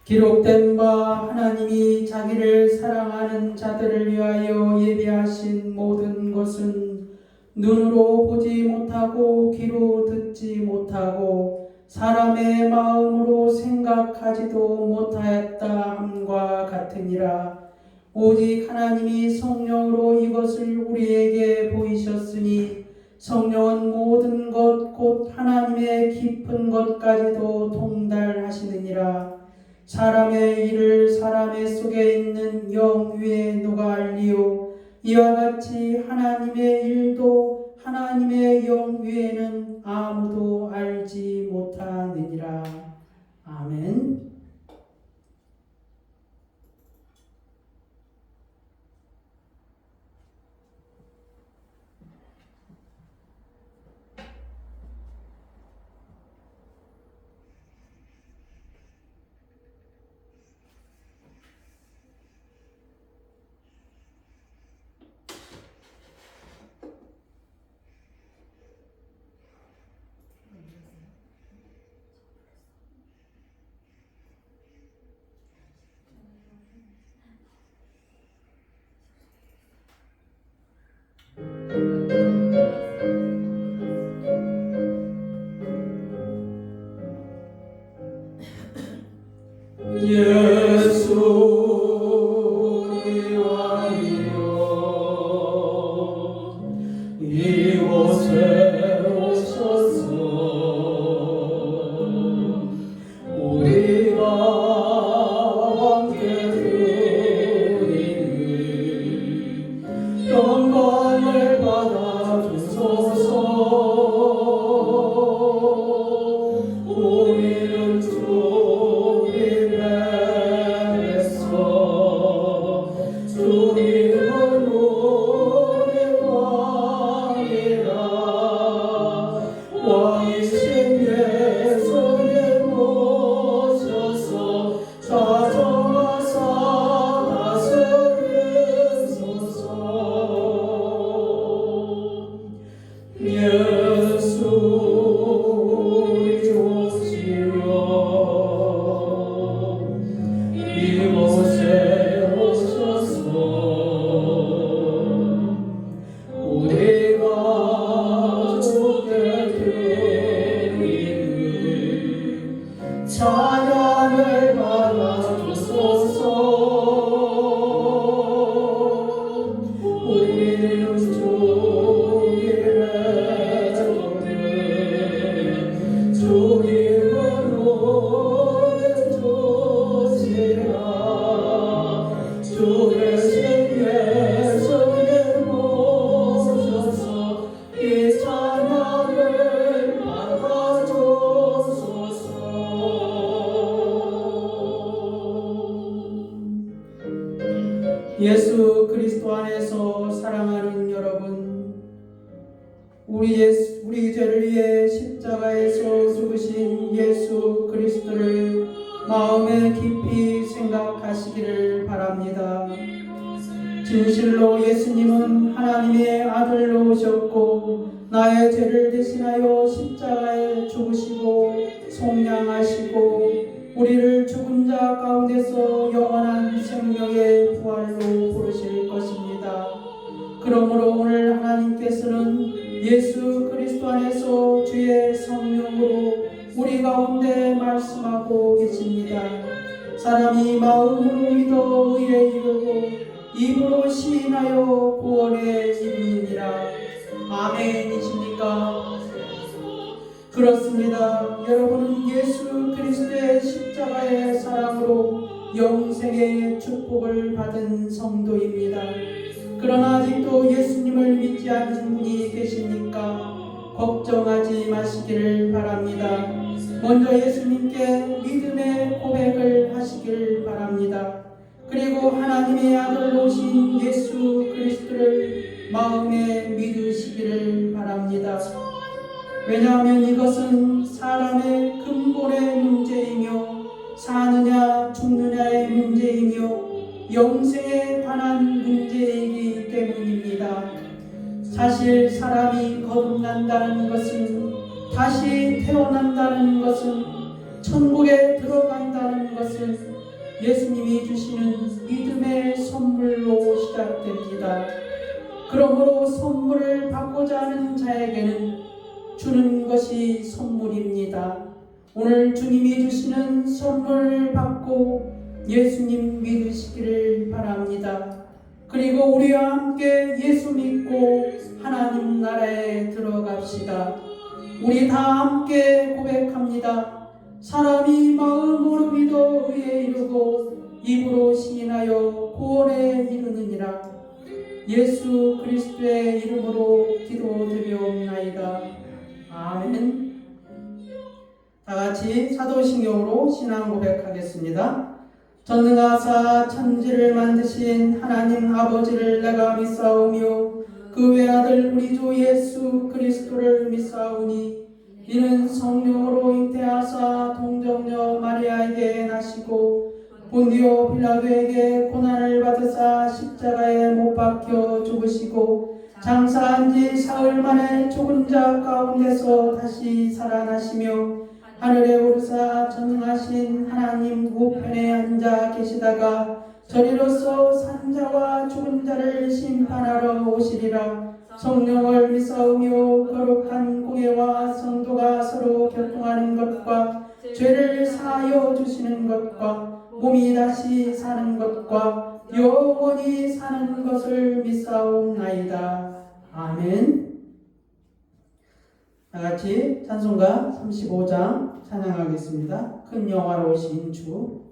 기록된 바 하나님이 자기를 사랑하는 자들을 위하여 예비하신 모든 것은 눈으로 보지 못하고 귀로 듣지 못하고 사람의 마음으로 생각하지도 못하였다 함과 같으니라. 오직 하나님이 성령으로 이것을 우리에게 보이셨으니 성령은 모든 것 곧 하나님의 깊은 것까지도 통달하시느니라. 사람의 일을 사람의 속에 있는 영 위에 누가 알리요? 이와 같이 하나님의 일도 하나님의 영 위에는 아무도 알지 못하느니라. 아멘. 예수 위하여 이곳에 오셔서 우리가 함께 드리는 영광을 받아주소서. 우리는 주님은 우리 왕이라. 왕이신 예수님 모셔서 다정하사 다스리소서. 예수 우리 오시려 이곳에 우리가 주께 드리는 찬양을 받아주소서. 우리는 주님의 종들 주님은 우리 주시라. 주 대신 예수님 모셔서 이 찬양을 받아주소서. 예수 그리스도 안에서 사랑하는 여러분, 우리 죄를 위해 십자가에서 죽으신 예수 그리스도를 마음에 깊이 생각하시기를 바랍니다. 진실로 예수님은 하나님의 아들로 오셨고 나의 죄를 대신하여 십자가에 죽으시고 속량하시고 우리를 죽은 자 가운데서 영원한 생명의 부활로 부르실 것입니다. 그러므로 오늘 하나님께서는 예수 그리스도 안에서 주의 성령으로 우리 가운데 말씀하고 계십니다. 사람이 마음으로 믿어 의에 이르고 입으로 시인하여 구원에 이르느니라. 아멘이십니까? 그렇습니다. 여러분은 예수 그리스도의 십자가의 사랑으로 영생의 축복을 받은 성도입니다. 그러나 아직도 예수님을 믿지 않는 분이 계십니까? 걱정하지 마시기를 바랍니다. 먼저 예수님께 믿음의 고백을 하시길 바랍니다. 그리고 하나님의 아들 오신 예수 그리스도를 마음에 믿으시기를 바랍니다. 왜냐하면 이것은 사람의 근본의 문제이며 사느냐 죽느냐의 문제이며 영생에 관한 문제이기 때문입니다. 사실 사람이 거듭난다는 것은, 다시 태어난다는 것은, 천국에 들어간다는 것은 예수님이 주시는 믿음의 선물로 시작됩니다. 그러므로 선물을 받고자 하는 자에게는 주는 것이 선물입니다. 오늘 주님이 주시는 선물을 받고 예수님 믿으시기를 바랍니다. 그리고 우리와 함께 예수 믿고 하나님 나라에 들어갑시다. 우리 다 함께 고백합니다. 사람이 마음으로 믿어 의에 이르고 입으로 시인하여 구원에 이르느니라. 예수 그리스도의 이름으로 기도드리옵나이다. 아멘. 다같이 사도신경으로 신앙 고백하겠습니다. 전능하사 천지를 만드신 하나님 아버지를 내가 믿사오며 그 외아들 우리 주 예수 그리스도를 믿사오니 이는 성령으로 잉태하사 동정녀 마리아에게 나시고 본디오 빌라도에게 고난을 받으사 십자가에 못 박혀 죽으시고 장사한 지 사흘 만에 죽은 자 가운데서 다시 살아나시며 하늘에 오르사 전능하신 하나님 우편에 앉아 계시다가 저리로서 산자와 죽은 자를 심판하러 오시리라. 성령을 믿사오며 거룩한 공예와 성도가 서로 교통하는 것과 죄를 사하여 주시는 것과 몸이 다시 사는 것과 영원히 사는 것을 믿사옵나이다. 아멘. 다같이 찬송가 35장 찬양하겠습니다. 큰 영화로우신 주.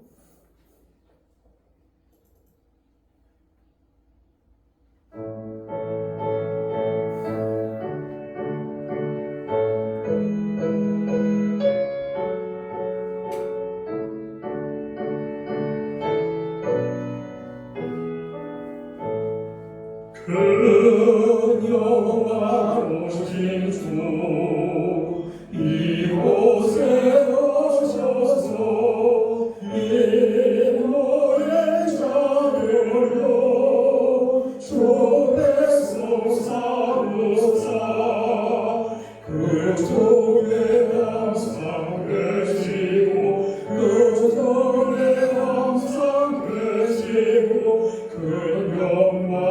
큰 영화로우신 주 이곳에 오셔서 인물의 자녀로 주 백성 삼으사 그 종에 항상 계시고 그 종에 항상 계시고 그 영광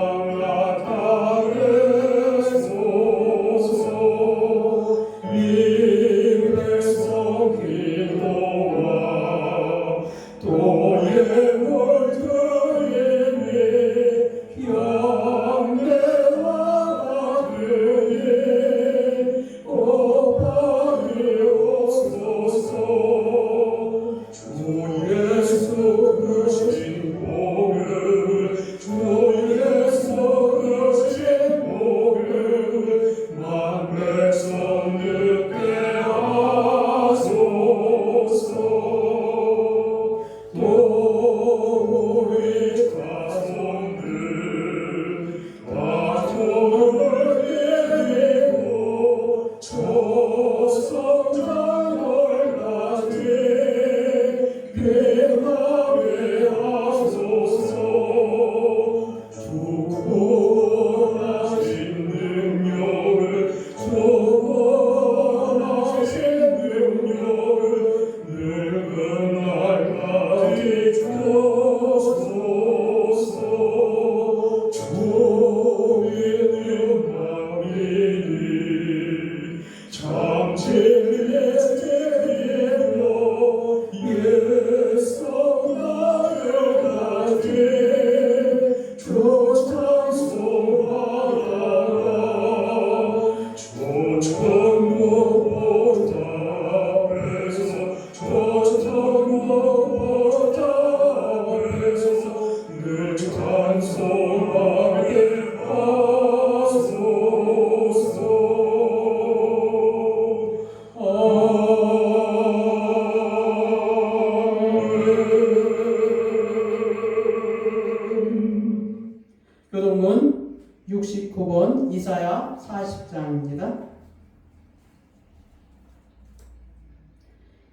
교동문 69번 이사야 40장입니다.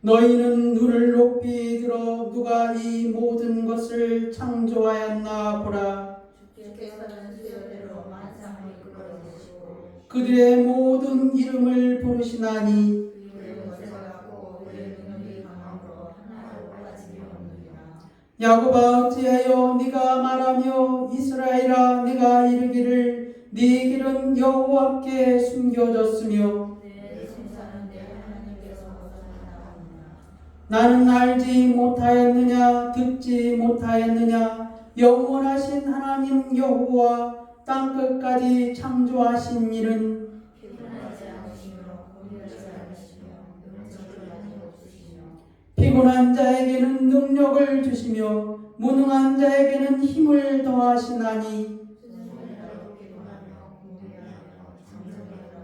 너희는 눈을 높이 들어 누가 이 모든 것을 창조하였나 보라. 주께서는 수요대로 만상을 이끌어주시고 그들의 모든 이름을 부르시나니 그들을 거절하고 그들의 능력이 강함으로 하나로 올라지려 하느니라. 야곱아 어찌하여 네가 말하며 이스라엘아 네가 이르기를 네 길은 여호와께 숨겨졌으며 내 생사는 내 하나님께서 거두셨나이다. 나는 알지 못하였느냐 듣지 못하였느냐 영원하신 하나님 여호와 땅끝까지 창조하신 일은 피곤하지 않으시며 고리하지 않으시며 능력이 없으시며 피곤한 자에게는 능력을 주시며 무능한 자에게는 힘을 더하시나니 스스로라도 피곤하며 고리하며 장정이라도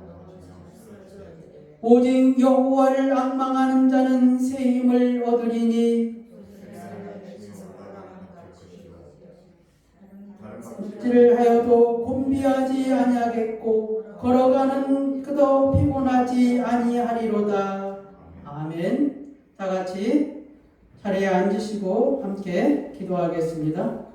쓰러지되 오직 여호와를 앙망하는 자는 새 힘을 얻으리니 묵지를 하여도 곤비하지 아니하겠고 걸어가는 그도 피곤하지 아니하리로다. 아멘. 다 같이 자리에 앉으시고 함께 기도하겠습니다.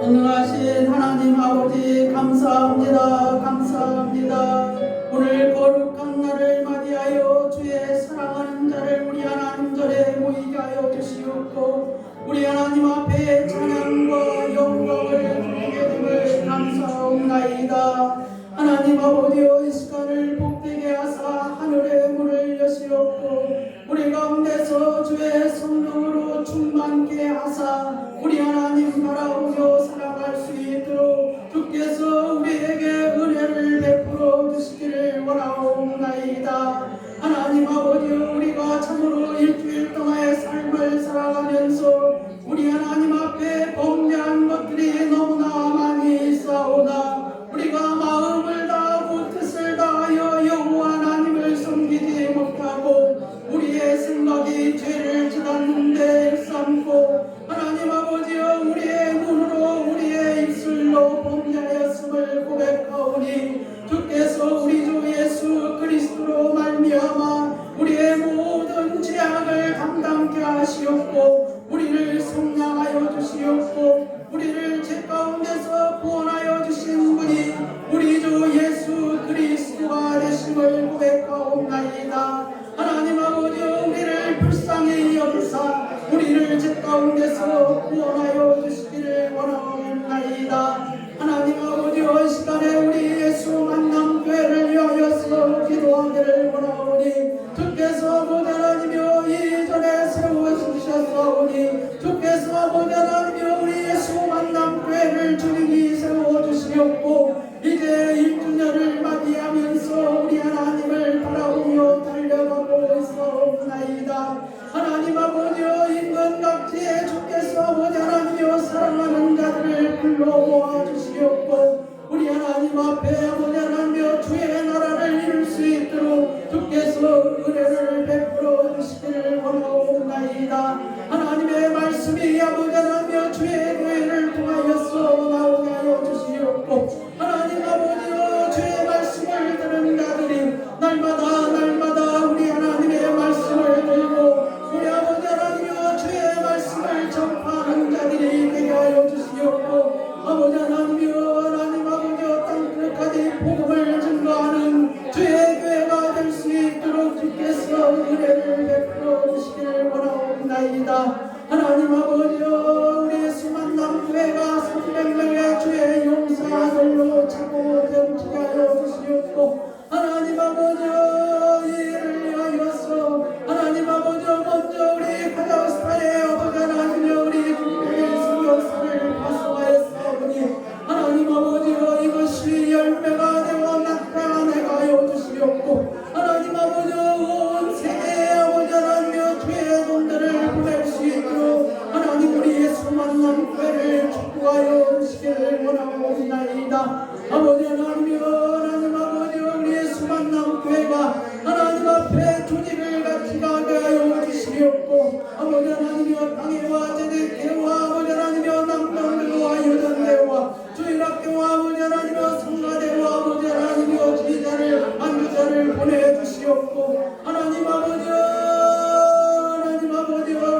전능하신 하나님 아버지 감사합니다. 감사합니다. 오늘 거룩한 날을 맞이하여 주의 사랑하는 자를 우리 하나님 절에 모이게 하여 주시옵고 우리 하나님 앞에 찬양과 영광을 드리게 됨을 감사옵나이다. 하나님 아버지여 이 시간을 복되게 하사 하늘의 문을 여시옵고 우리 가운데서 주의 성령으로 충만케 하사 우리 하나님 바라보며 살아갈 수 있도록 주께서 우리에게 은혜를 베풀어 주시기를 원하옵나이다. 하나님 아버지여 우리가 참으로 일주일 동안의 삶을 살아가면서 우리 하나님 앞에 범죄한 것들이 너무나 많이 있사오나 우리가 마음을 다하고 뜻을 다하여 여호와 하나님을 섬기지 못하고 우리의 생각이 죄를 지났는데 일삼고 하나님 아버지여 우리의 눈으로 우리의 입술로 범죄하였음을 고백하오니 주께서 우리 주 예수 그리스도로 말미암아 우리의 모든 죄악을 담당케 하시옵고 우리를 성량하여 주시옵고 우리를 죄 가운데서 구원하여 주신 분이 우리 주 예수 그리스도가 되심을 고백하옵나이다. 하나님 아버지여 우리를 불쌍히 여기사 우리를 죄 가운데서 구원하여 주시기를 원하옵나이다. 하나님 아버지여 이 시간에 우리 예수 만남 교회를 위하여서 기도하기를 원하오니 주께서 아버지 하나님이여 이전에 세워주셨사오니 주께서 아버지 하나님이여 우리 예수 만남 교회를 주님이 세워주시옵고 이제 1주년을 맞이하면서 우리 하나님을 바라보며 달려가고 있사옵나이다. 하나님 아버지여 인간 각지에 주께서 아버지 하나님이여 사랑하는 자들을 불러 모아주시옵고 우리 하나님 앞에 아버지 하나님이여 주의 나라를 이룰 수 있도록 주께서 은혜를 베풀어 주시기를 원하옵나이다. 하나님의 말씀이 아버지 하나님이여 주의 교회를 통하여서 나오게 하여 주시옵고 하나님 아버지여 주의 말씀을 들은 자들이 날마다 우리 하나님의 말씀을 들고 우리 아버지 하나님이여 주의 말씀을 전파하는 자들이 되게 하여 주시옵고 아버지 하나님이여 하나님 아버지여 땅끝까지 복음을 증거하는 주의 교회가 될 수 있도록 주께서 은혜를 베풀어 주시기를 원하옵나이다. 하나님 아버지여 우리 예수 만남 교회가 300명의 주의 용사들로 차고 넘치게 하여 주시옵고 하나님 아버지여 이를 위하여서 하나님 아버지여 먼저 우리 카자흐스탄의 아버지 하나님이여 우리 예수 역사를 파송하였사오니 하나님 아버지여 이것이 열매가 되어 나타나게 하여 주시옵고 하나님 아버지여 온 세계에 아버지 하나님이여 주의 돈들을 보낼 수 있도록 하나님 우리 예수 만남 교회를 축복하여 주시기를 원하옵나이다. 아버지 하나님이여 하나님 아버지여 우리 예수 만남 교회가 하나님 앞에 조직을 같이 가게 하여 주시옵고 아버지 하나님이여 당회와 제대교와 아버지 하나님이여 남동교와 유전대와 주일학교와 아버지 하나님이여 성가대와 아버지 하나님이여 지휘자를 안주자를 보내주시옵고 하나님 아버지여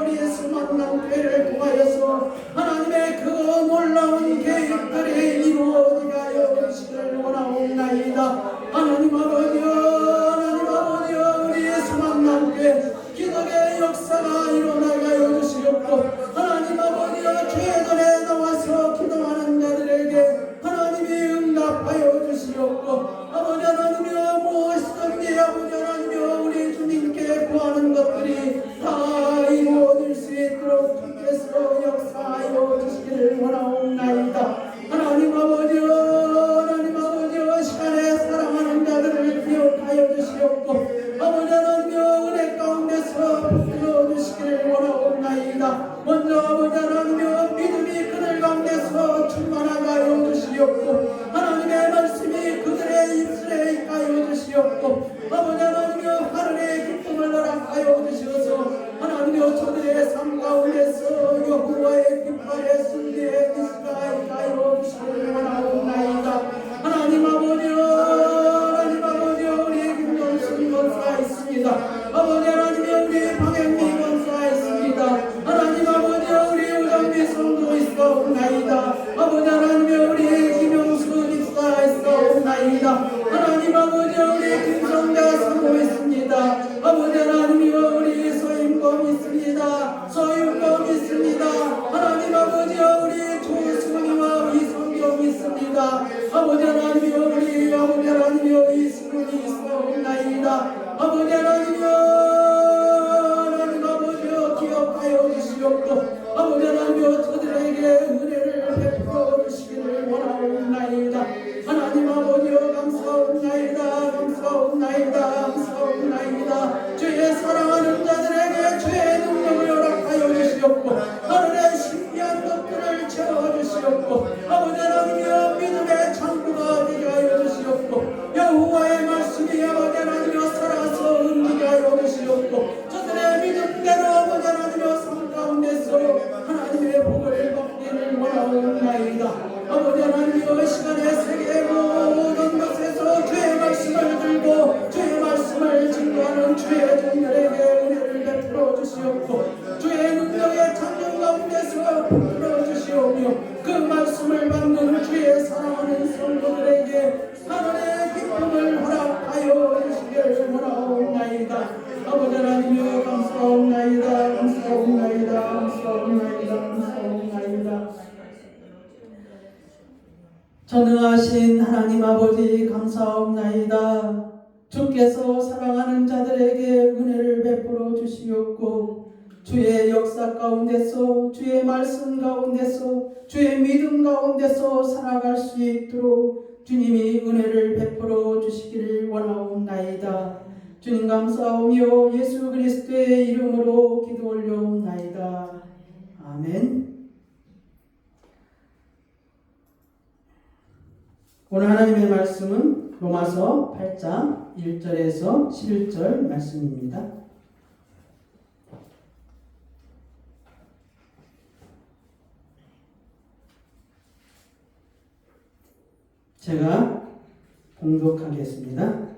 우리 예수 만남 교회를 통하여서 하나님의 그 놀라운 계획들이 이루어지게 하여 주시기를 원하옵나이다. 하나님 아버지여 우리 예수 만남 교회 기적의 역사 주의 전에 나와서 기도하는 자들에게 하나님이 응답하여 주시옵고 아버지 하나님이여 무엇이든지 아버지 하나님이여 우리 주님께 구하는 것들이 다 이루어질 수 있도록 주께서 역사하여 주시기를 원하옵나이다. 하나님 아버지여 시간에 사랑하는 자들을 기억하여 주시옵고 아버지 하나님이여 은혜 가운데서 붙들어 주시기를 원하옵나이다. 먼저 아버지 하나님이여 믿음이 그들 가운데서 충만하게 하여 주시옵고 하나님의 말씀이 그들의 입술에 있게 하여 주시옵고 아버지 하나님이여 하늘의 기쁨을 허락하여 주시어서 하나님이여 저들의 삶 가운데서 여호와의 깃발의 승리의 기수가 있게 하여 주시기를 원하옵나이다. 하나님 아버지여 우리 김동순 권사 있습니다. 아버지 하나님이여 우리 방행미 권사 있습니다. 하나님 아버지여 우리 우정미 성도 있사옵나이다. 아버지 하나님이여 우리 김용수 집사 있사옵나이다. 하나님 아버지여 우리 김성자 사모 있습니다. 아버지 하나님이여 우리 서임범 있습니다. 서임범 있습니다. 하나님 아버지여 우리 조승이와 이성경 있습니다. 아버지 하나님이여 우리 아버지 하나님이여 이승훈이 있사옵나이다. 아버지 하나님 아버지여 기억하여 주시옵고 아버지 하나님이여 저들에게 은혜를 베풀어 주시기를 원하옵나이다. 하나님 아버지여 감사옵나이다. 주의 사랑하는 자들에게 주의 능력을 허락하여 주시옵고 하늘의 신비한 것들을 채워주시옵고 아버지 하나님이여 믿음의 창구가 되게 하여 주시옵고 여호와의 말씀이 아버지 하나님이여 살아서 움직이게 하여 주시옵고 저들의 믿음대로 아버지 하나님이여 삶 가운데서 하나님의 복을 받기를 원하옵나이다. 아버지 하나님이여 시간의 세계 모든 것에서 주의 말씀을 들고 주의 말씀을 증거하는 주의 종들에게 은혜를 베풀어 주시옵고 주의 능력의 찬양 가운데서 베풀어 주시오며 그 말씀을 받는 주의 사랑하는 성도들에게 하늘의 기쁨을 허락하여 주시기를 원하옵나이다. 아버지 하나님이여 감사옵나이다. 전능하신 하나님 아버지 감사옵나이다. 주께서 사랑하는 자들에게 은혜를 베풀어 주시옵고 주의 역사 가운데서 주의 말씀 가운데서 주의 믿음 가운데서 살아갈 수 있도록 주님이 은혜를 베풀어 주시기를 원하옵나이다. 주님 감사하오며 예수 그리스도의 이름으로 기도 올려옵나이다. 아멘. 오늘 하나님의 말씀은 로마서 8장 1절에서 11절 말씀입니다. 제가 봉독하겠습니다.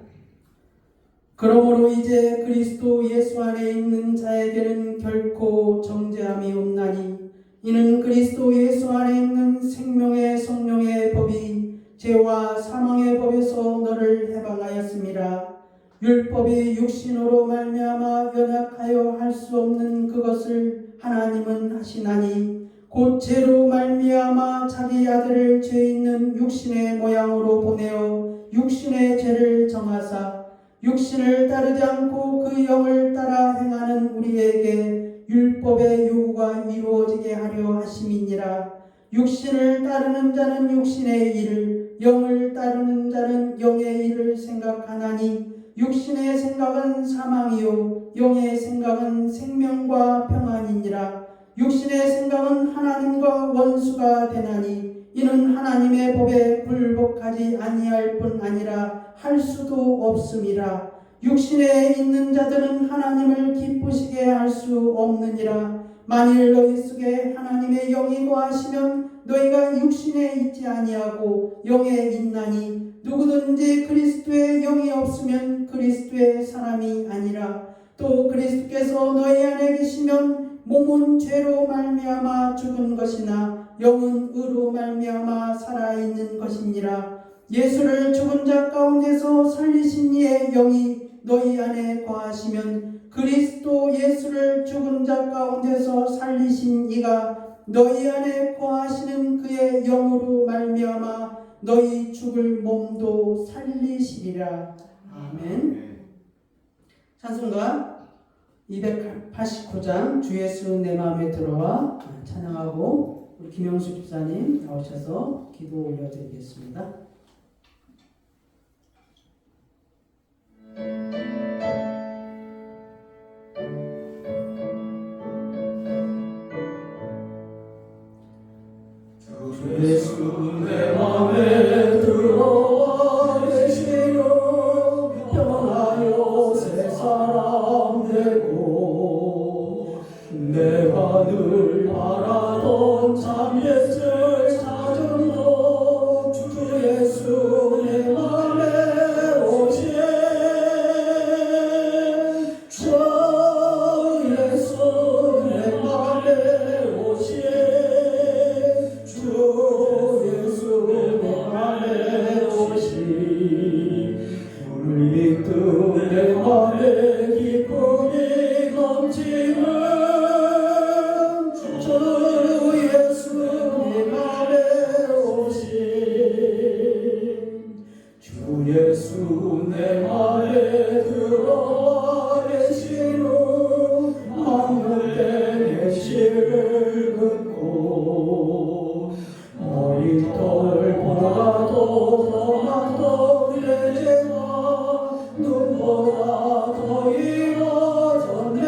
그러므로 이제 그리스도 예수 안에 있는 자에게는 결코 정죄함이 없나니 이는 그리스도 예수 안에 있는 생명의 성령의 법이 죄와 사망의 법에서 너를 해방하였음이라. 율법이 육신으로 말미암아 연약하여 할 수 없는 그것을 하나님은 하시나니 곧 죄로 말미암아 자기 아들을 죄 있는 육신의 모양으로 보내어 육신의 죄를 정하사 육신을 따르지 않고 그 영을 따라 행하는 우리에게 율법의 요구가 이루어지게 하려 하심이니라. 육신을 따르는 자는 육신의 일을, 영을 따르는 자는 영의 일을 생각하나니 육신의 생각은 사망이요 영의 생각은 생명과 평안이니라. 육신의 생각은 하나님과 원수가 되나니 이는 하나님의 법에 굴복하지 아니할 뿐 아니라 할 수도 없음이라. 육신에 있는 자들은 하나님을 기쁘시게 할 수 없느니라. 만일 너희 속에 하나님의 영이 거하시면 너희가 육신에 있지 아니하고 영에 있나니 누구든지 그리스도의 영이 없으면 그리스도의 사람이 아니라. 또 그리스도께서 너희 안에 계시면 몸은 죄로 말미암아 죽은 것이나 영은 의로 말미암아 살아있는 것이니라. 예수를 죽은 자 가운데서 살리신 이의 영이 너희 안에 거하시면 그리스도 예수를 죽은 자 가운데서 살리신 이가 너희 안에 거하시는 그의 영으로 말미암아 너희 죽을 몸도 살리시리라. 아멘. 찬송가 289장 주 예수 내 마음에 들어와 찬양하고 우리 김영수 집사님 나오셔서 기도 올려드리겠습니다. 예수 내 맘에 들어와 계시며 변하여 새 사람 되고 내가 늘 바라던 참 예수를 찾음도 주 예수 내 맘에 오신 주 예수 내 맘에 오신 주 예수 내 맘에 오신 물밑도 내 맘에 기쁨이 넘치는 주 예수 내 맘에 오신 주 예수 내 맘에 들어와 계시는 망령된 행실을 긋고 머리털보다도 더 많던 내 죄가 눈보다 더 이어졌네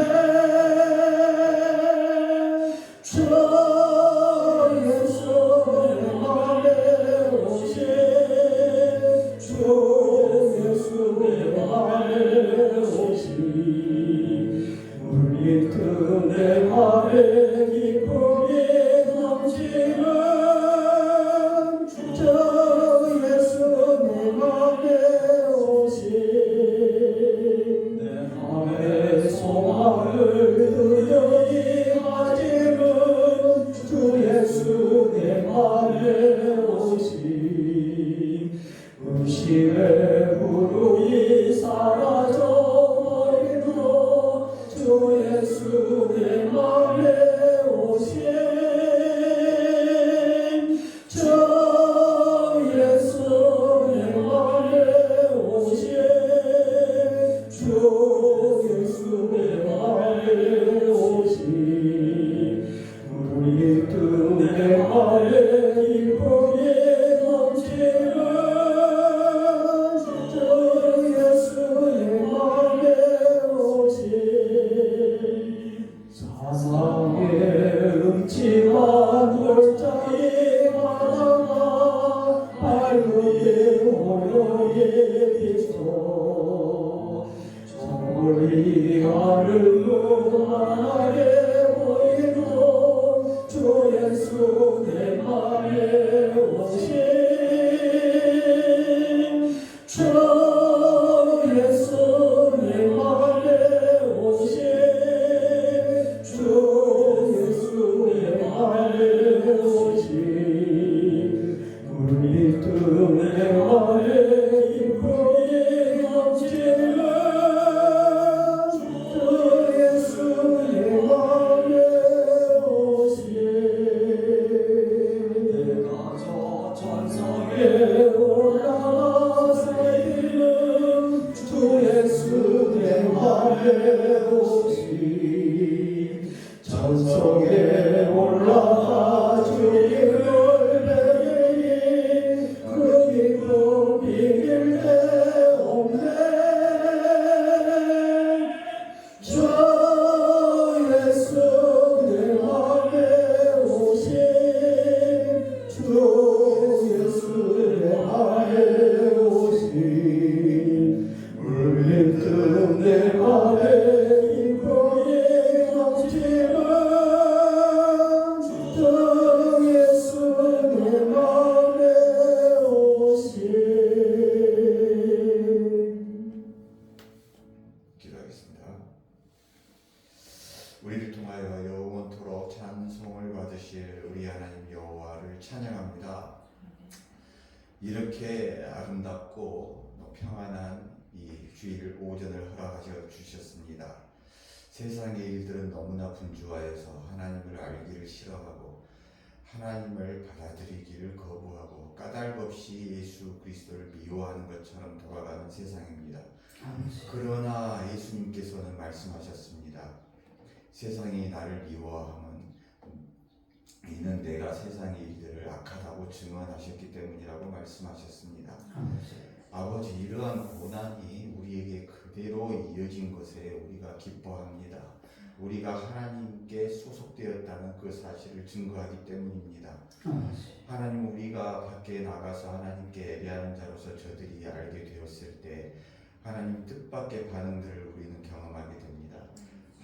주 예수 내 맘에 오신 주 예수 내 맘에 오신 물밑은 내 맘에 기쁨이 넘치는 주 예수 내 맘에 오신 내 맘의 소망을 드려이 가지는 주 예수 내 맘에 오신 음식의 무릎이 사라져 버리고 주 예수 내 맘에 오신 주 예수 내 맘에 오신 주 예수 내 맘에 오신 물밑은 내 맘에 기쁨이 넘치는 주 예수 내 맘에 오신 사랑의 음침한 골짜기 바다가 발목에 오려의 비춰 저리 하늘로 만하게 보이는 주 예수 내 맘에 오신 주 예수 내 맘에 오신 주 예수 내 맘에 오신 물밑은 내 맘에 기쁨이 넘치는 주 예수 내 맘에 오신 내가 저 천성에 올라가서 이르는 주 예수 내 맘에 오신 천성에 올라가 주 이름을 배우니 그 기쁨 이길 데 없네 주 예수 내 맘에 오신 주 예수 내 맘에 오신 물밑은 내 맘에 기쁨이 넘치는 주 예수 내 맘에 오신 기도하겠습니다. 우리를 통하여 영원토록 찬송을 받으실 우리 하나님 여호와를 찬양합니다. 이렇게 아름답고 평안한 이 주일 오전을 허락하셔 주셨습니다. 세상의 일들은 너무나 분주하여서 하나님을 알기를 싫어하고 하나님을 받아들이기를 거부하고 까닭 없이 예수 그리스도를 미워하는 것처럼 돌아가는 세상입니다. 그러나 예수님께서는 말씀하셨습니다. 세상이 나를 미워하면 이는 내가 세상의 일들을 악하다고 증언하셨기 때문이라고 말씀하셨습니다. 아버지, 이러한 고난이 우리에게 그대로 이어진 것에 우리가 기뻐합니다. 우리가 하나님께 소속되었다는 그 사실을 증거하기 때문입니다. 하나님, 우리가 밖에 나가서 하나님께 예배하는 자로서 저들이 알게 되었을 때 하나님 뜻밖의 반응들을 우리는 경험하게 됩니다.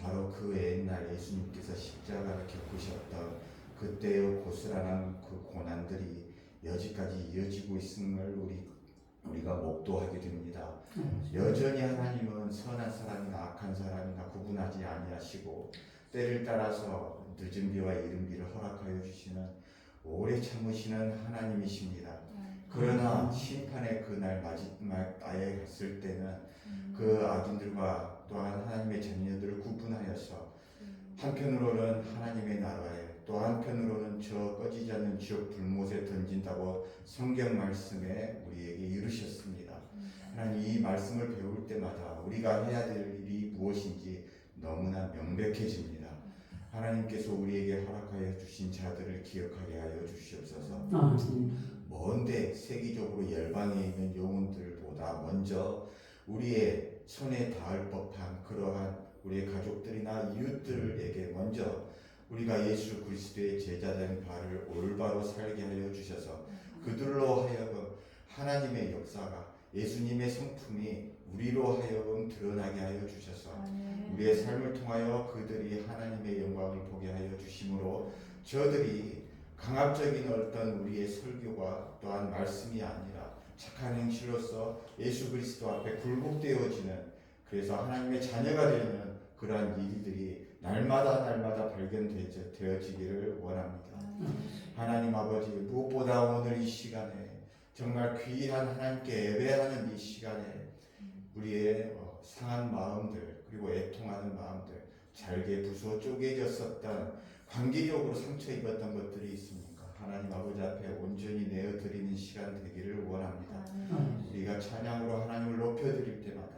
바로 그 옛날 예수님께서 십자가를 겪으셨던 그때의 고스란한 그 고난들이 여지까지 이어지고 있음을 우리가 목도하게 됩니다. 여전히 하나님은 선한 사람이나 악한 사람이나 구분하지 아니하시고 때를 따라서 늦은 비와 이른 비를 허락하여 주시는 오래 참으시는 하나님이십니다. 그러나 심판의 그날 마지막 때에 갔을 때는 그 악인들과 또한 하나님의 자녀들을 구분하여서 한편으로는 하나님의 나라에 또 한편으로는 저 꺼지지 않는 지옥 불못에 던진다고 성경 말씀에 우리에게 이르셨습니다. 하나님, 이 말씀을 배울 때마다 우리가 해야 될 일이 무엇인지 너무나 명백해집니다. 하나님께서 우리에게 허락하여 주신 자들을 기억하게 하여 주시옵소서. 먼데 세계적으로 열방에 있는 영혼들보다 먼저 우리의 손에 닿을 법한 그러한 우리의 가족들이나 이웃들에게 먼저 우리가 예수 그리스도의 제자된 바를 올바로 살게 하여 주셔서 그들로 하여금 하나님의 역사가 예수님의 성품이 우리로 하여금 드러나게 하여 주셔서 우리의 삶을 통하여 그들이 하나님의 영광을 보게 하여 주심으로 저들이 강압적인 어떤 우리의 설교가 또한 말씀이 아니라 착한 행실로서 예수 그리스도 앞에 굴복되어지는, 그래서 하나님의 자녀가 되는 그러한 일들이 날마다 발견되어지기를 원합니다. 하나님 아버지, 무엇보다 오늘 이 시간에 정말 귀한 하나님께 예배하는 이 시간에 우리의 상한 마음들 그리고 애통하는 마음들, 잘게 부서 쪼개졌었던 관계적으로 상처 입었던 것들이 있습니까? 하나님 아버지 앞에 온전히 내어드리는 시간 되기를 원합니다. 우리가 찬양으로 하나님을 높여드릴 때마다,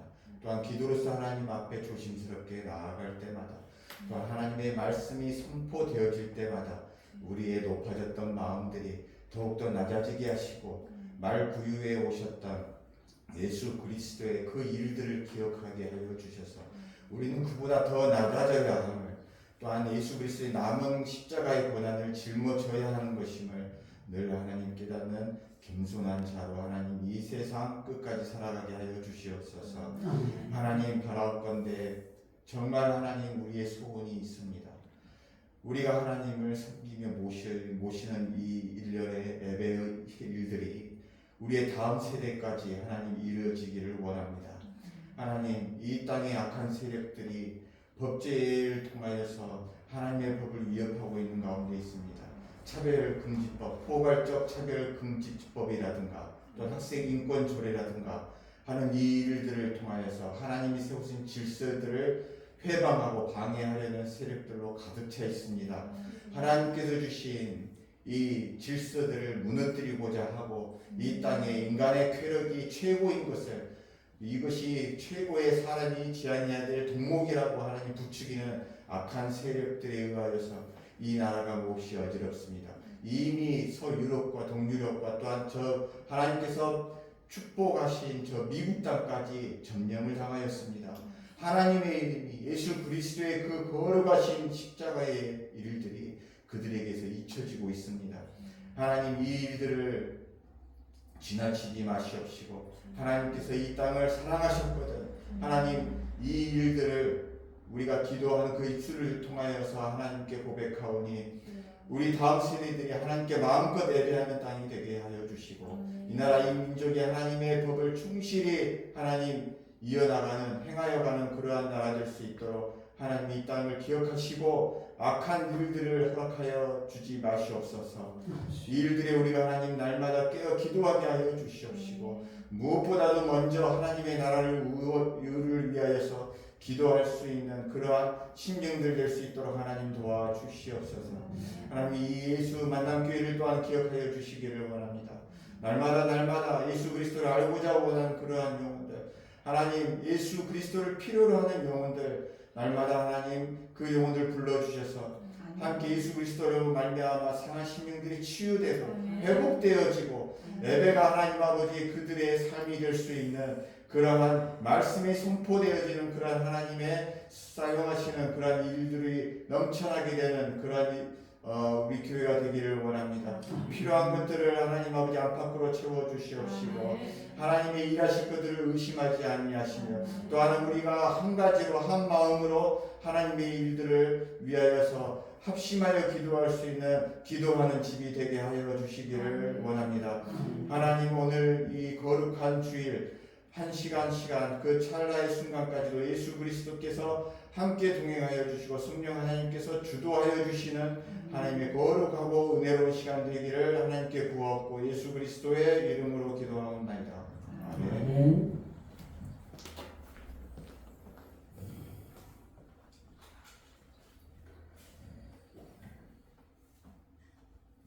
또한 기도로서 하나님 앞에 조심스럽게 나아갈 때마다, 또한 하나님의 말씀이 선포되어질 때마다 우리의 높아졌던 마음들이 더욱더 낮아지게 하시고 말구유에 오셨던 예수 그리스도의 그 일들을 기억하게 하여 주셔서 우리는 그보다 더 낮아져야 함을, 또한 예수 그리스도의 남은 십자가의 고난을 짊어져야 하는 것임을 늘 하나님 깨닫는 겸손한 자로 하나님 이 세상 끝까지 살아가게 하여 주시옵소서. 하나님 바라옵건대 정말 하나님 우리의 소원이 있습니다. 우리가 하나님을 섬기며 모시는 이 일련의 예배의 일들이 우리의 다음 세대까지 하나님 이루어지기를 원합니다. 하나님, 이 땅의 악한 세력들이 법제를 통하여서 하나님의 법을 위협하고 있는 가운데 있습니다. 차별금지법, 포괄적 차별금지법이라든가 또 학생인권조례라든가 하는 이 일들을 통하여서 하나님이 세우신 질서들을 회방하고 방해하려는 세력들로 가득 차 있습니다. 하나님께서 주신 이 질서들을 무너뜨리고자 하고 이 땅에 인간의 쾌락이 최고인 것을, 이것이 최고의 사람이 지아내야 될 덕목이라고 하나님 부추기는 악한 세력들에 의하여서 이 나라가 몹시 어지럽습니다. 이미 서유럽과 동유럽과 또한 저 하나님께서 축복하신 저 미국 땅까지 점령을 당하였습니다. 하나님의 이름이 예수 그리스도의 그 거룩하신 십자가의 일들이 그들에게서 잊혀지고 있습니다. 하나님, 이 일들을 지나치지 마시옵시고 하나님께서 이 땅을 사랑하셨거든. 하나님, 이 일들을 우리가 기도하는 그 입술을 통하여서 하나님께 고백하오니 우리 다음 세대들이 하나님께 마음껏 예배하는 땅이 되게 하여 주시고 이 나라 이 민족이 하나님의 법을 충실히 하나님 이어나가는, 행하여가는 그러한 나라 될 수 있도록 하나님 이 땅을 기억하시고 악한 일들을 허락하여 주지 마시옵소서. 이 일들에 우리가 하나님 날마다 깨어 기도하게 하여 주시옵시고 무엇보다도 먼저 하나님의 나라를 위하여서 기도할 수 있는 그러한 심령들 될 수 있도록 하나님 도와주시옵소서. 하나님 이 예수 만남교회를 또한 기억하여 주시기를 원합니다. 날마다 예수 그리스도를 알고자 원하는 그러한 영혼들, 하나님 예수 그리스도를 필요로 하는 영혼들, 날마다 하나님 그 영혼들 불러주셔서 함께 예수 그리스도로 말미암아 상한 심령들이 치유되고 회복되어지고 예배가 하나님 아버지 그들의 삶이 될 수 있는 그러한 말씀이 선포되어지는 그러한 하나님의 사용하시는 그러한 일들이 넘쳐나게 되는 그러한 우리 교회가 되기를 원합니다. 필요한 것들을 하나님 아버지 안팎으로 채워주시옵시고 하나님의 일하실 것들을 의심하지 아니하시며 또한 우리가 한 가지로 한 마음으로 하나님의 일들을 위하여서 합심하여 기도할 수 있는 기도하는 집이 되게 하여 주시기를 원합니다. 하나님 오늘 이 거룩한 주일 한 시간 그 찰나의 순간까지도 예수 그리스도께서 함께 동행하여 주시고 성령 하나님께서 주도하여 주시는 하나님의 거룩하고 은혜로운 시간 되기를 하나님께 구하옵고 예수 그리스도의 이름으로 기도하옵나이다. 아멘.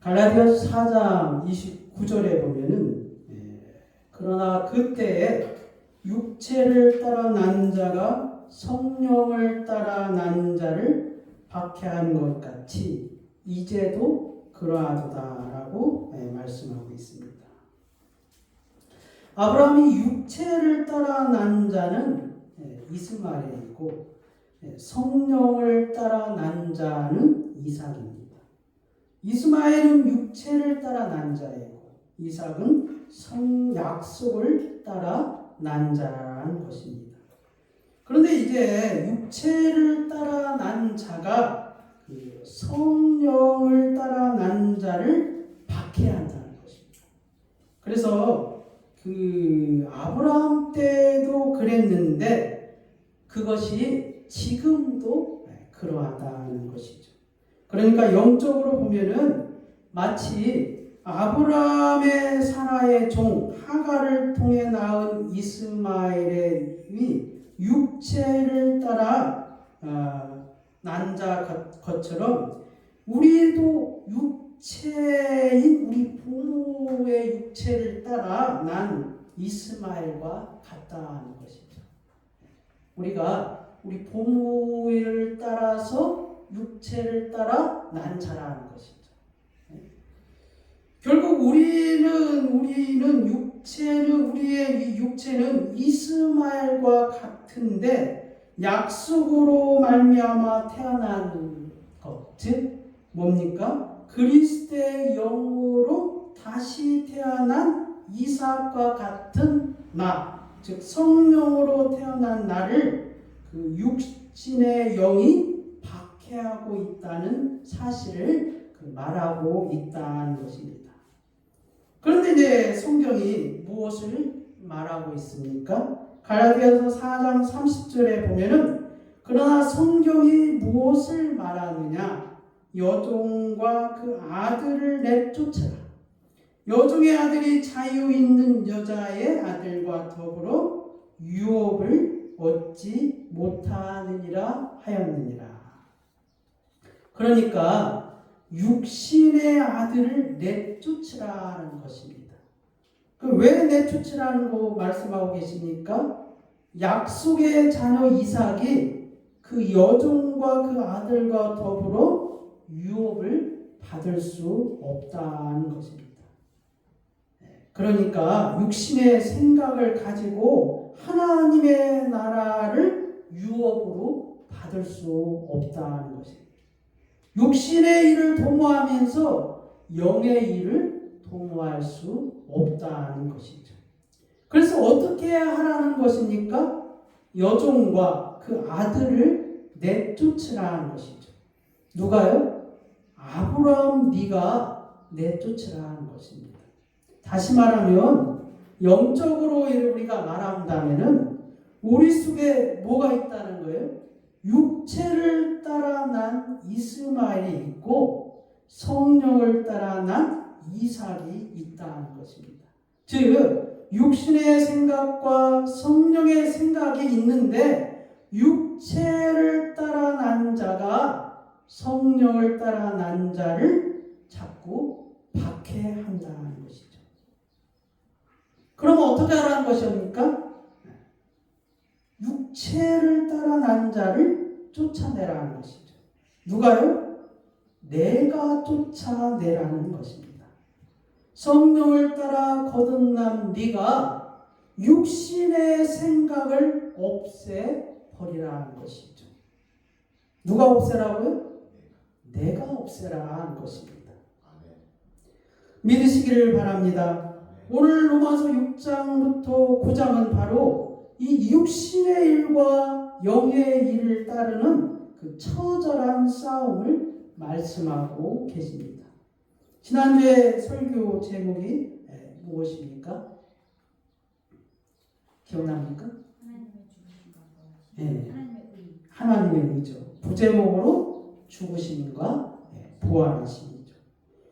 갈라디아서 4장 29절에 보면은 그러나 그때에 육체를 따라 난 자가 성령을 따라 난 자를 박해한 것 같이 이제도 그러하도다라고 말씀하고 있습니다. 아브라함이 육체를 따라 난 자는 이스마엘이고 성령을 따라 난 자는 이삭입니다. 이스마엘은 육체를 따라 난 자이고 이삭은 약속을 따라 난 자라는 것입니다. 그런데 이제 육체를 따라 난 자가 성령을 따라 난 자를 박해한다는 것입니다. 그래서 아브라함 때도 그랬는데 그것이 지금도 그러하다는 것이죠. 그러니까 영적으로 보면은 마치 아브라함의 사라의 종 하갈을 통해 낳은 이스마엘의 육체를 따라 난 자 것처럼 우리도 육체인 우리 부모의 육체를 따라 난 이스마엘과 같다는 것이죠. 우리가 우리 부모를 따라서 육체를 따라 난 자라는 것이죠. 결국 우리의 육체는 이스마엘과 같은데 약속으로 말미암아 태어난 것, 즉 뭡니까? 그리스도의 영으로 다시 태어난 이삭과 같은 나, 즉 성령으로 태어난 나를 그 육신의 영이 박해하고 있다는 사실을 말하고 있다는 것입니다. 그런데 이제 성경이 무엇을 말하고 있습니까? 갈라디아서 4장 30절에 보면은 그러나 성경이 무엇을 말하느냐? 여종과 그 아들을 내쫓으라. 여종의 아들이 자유 있는 여자의 아들과 더불어 유업을 얻지 못하느니라 하였느니라. 그러니까 육신의 아들을 내쫓으라는 것입니다. 왜 내쫓으라는 거 말씀하고 계십니까? 약속의 자녀 이삭이 그 여종과 그 아들과 더불어 유업을 받을 수 없다는 것입니다. 그러니까 육신의 생각을 가지고 하나님의 나라를 유업으로 받을 수 없다는 것입니다. 육신의 일을 도모하면서 영의 일을 도모할 수 없다는 것이죠. 그래서 어떻게 하라는 것입니까? 여종과 그 아들을 내쫓으라는 것이죠. 누가요? 아브라함 네가 내쫓으라는 것입니다. 다시 말하면 영적으로 우리가 말한다면은 우리 속에 뭐가 있다는 거예요? 육체를 따라 난 이스마엘이 있고 성령을 따라 난 이삭이 있다는 것입니다. 즉 육신의 생각과 성령의 생각이 있는데 육체를 따라 난 자가 성령을 따라 난 자를 자꾸 박해한다는 것이죠. 그럼 어떻게 하라는 것입니까? 육체를 따라 난 자를 쫓아내라는 것이죠. 누가요? 내가 쫓아내라는 것입니다. 성령을 따라 거듭난 네가 육신의 생각을 없애버리라는 것이죠. 누가 없애라고요? 내가 없애라는 것입니다. 믿으시기를 바랍니다. 오늘 로마서 6장부터 9장은 바로 이 육신의 일과 영의 일을 따르는 그 처절한 싸움을 말씀하고 계십니다. 지난주에 설교 제목이 무엇입니까? 기억납니까? 하나님의 의죠. 부제목으로 죽으심과 부활하심이죠.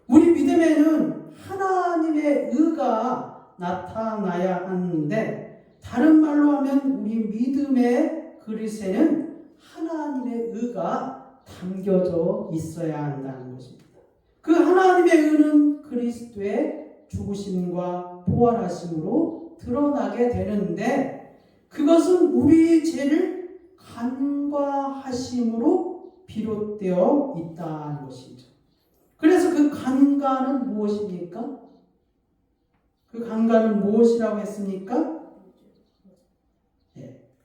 우리 믿음에는 하나님의 의가 나타나야 하는데, 다른 말로 하면 우리 믿음의 그릇에는 하나님의 의가 담겨져 있어야 한다는 것입니다. 그 하나님의 의는 그리스도의 죽으심과 부활하심으로 드러나게 되는데, 그것은 우리 죄를 간과하심으로 비롯되어 있다는 것이죠. 그래서 그 간과는 무엇입니까? 그 간과는 무엇이라고 했습니까?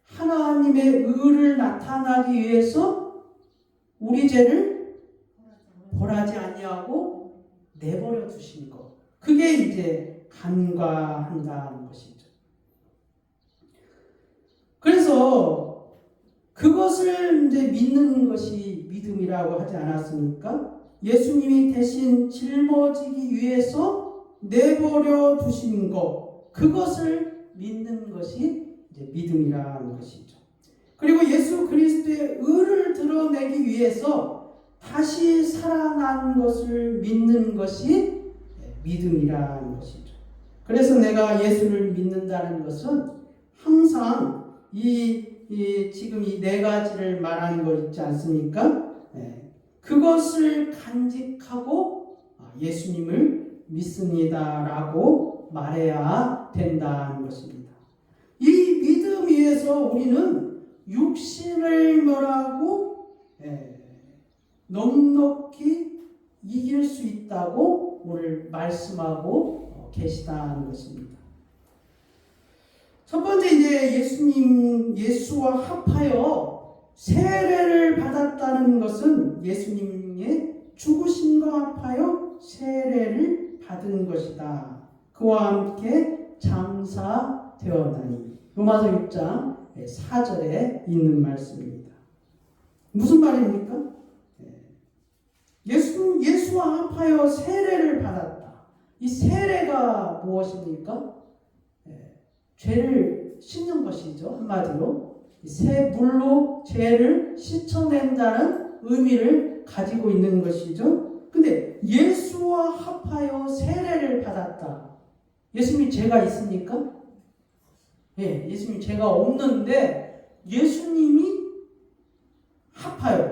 하나님의 의를 나타나기 위해서 우리 죄를 벌하지 아니하고 내버려 두신 것. 그게 이제 간과한다는 것이죠. 그래서 그것을 이제 믿는 것이 믿음이라고 하지 않았습니까? 예수님이 대신 짊어지기 위해서 내버려 두신 것, 그것을 믿는 것이 이제 믿음이라는 것이죠. 그리고 예수 그리스도의 의를 드러내기 위해서 다시 살아난 것을 믿는 것이 믿음이라는 것이죠. 그래서 내가 예수를 믿는다는 것은 항상 지금 이 네 가지를 말하는 거 있지 않습니까? 그것을 간직하고 예수님을 믿습니다라고 말해야 된다는 것입니다. 이 믿음 위에서 우리는 육신을 멸하고 넉넉히 이길 수 있다고 오늘 말씀하고 계시다는 것입니다. 첫 번째, 이제 예수와 합하여 세례를 받았다는 것은 예수님의 죽으심과 합하여 세례를 받은 것이다. 그와 함께 장사되었나니. 로마서 6장 4절에 있는 말씀입니다. 무슨 말입니까? 예수와 합하여 세례를 받았다. 이 세례가 무엇입니까? 죄를 씻는 것이죠. 한마디로 새 물로 죄를 씻어낸다는 의미를 가지고 있는 것이죠. 근데 예수와 합하여 세례를 받았다. 예수님이 죄가 있습니까? 예수님 죄가 없는데 예수님이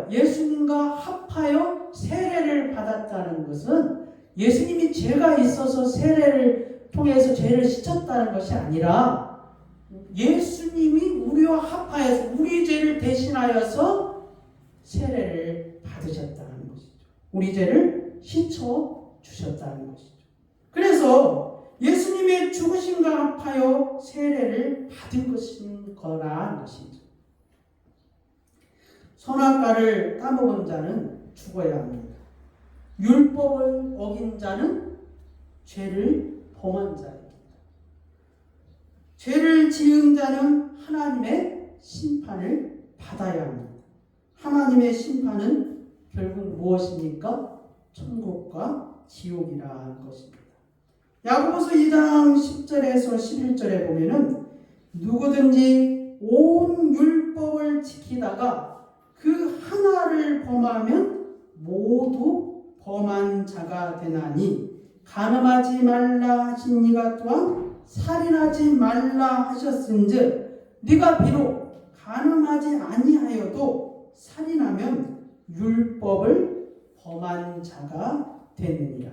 예수님과 합하여 세례를 받았다는 것은 예수님이 죄가 있어서 세례를 통해서 죄를 씻었다는 것이 아니라 예수님이 우리와 합하여서 우리 죄를 대신하여서 세례를 받으셨다는 것이죠. 우리 죄를 씻어 주셨다는 것이죠. 그래서 예수님의 죽으심과 합하여 세례를 받은 거라는 것이죠. 선악과를 따먹은 자는 죽어야 합니다. 율법을 어긴 자는 죄를 범한 자입니다. 죄를 지은 자는 하나님의 심판을 받아야 합니다. 하나님의 심판은 결국 무엇입니까? 천국과 지옥이라는 것입니다. 야고보서 2장 10절에서 11절에 보면은 누구든지 온 율법을 지키다가 그 하나를 범하면 모두 범한 자가 되나니 간음하지 말라 하신 이가 또한 살인하지 말라 하셨은즉 네가 비록 간음하지 아니하여도 살인하면 율법을 범한 자가 되느니라.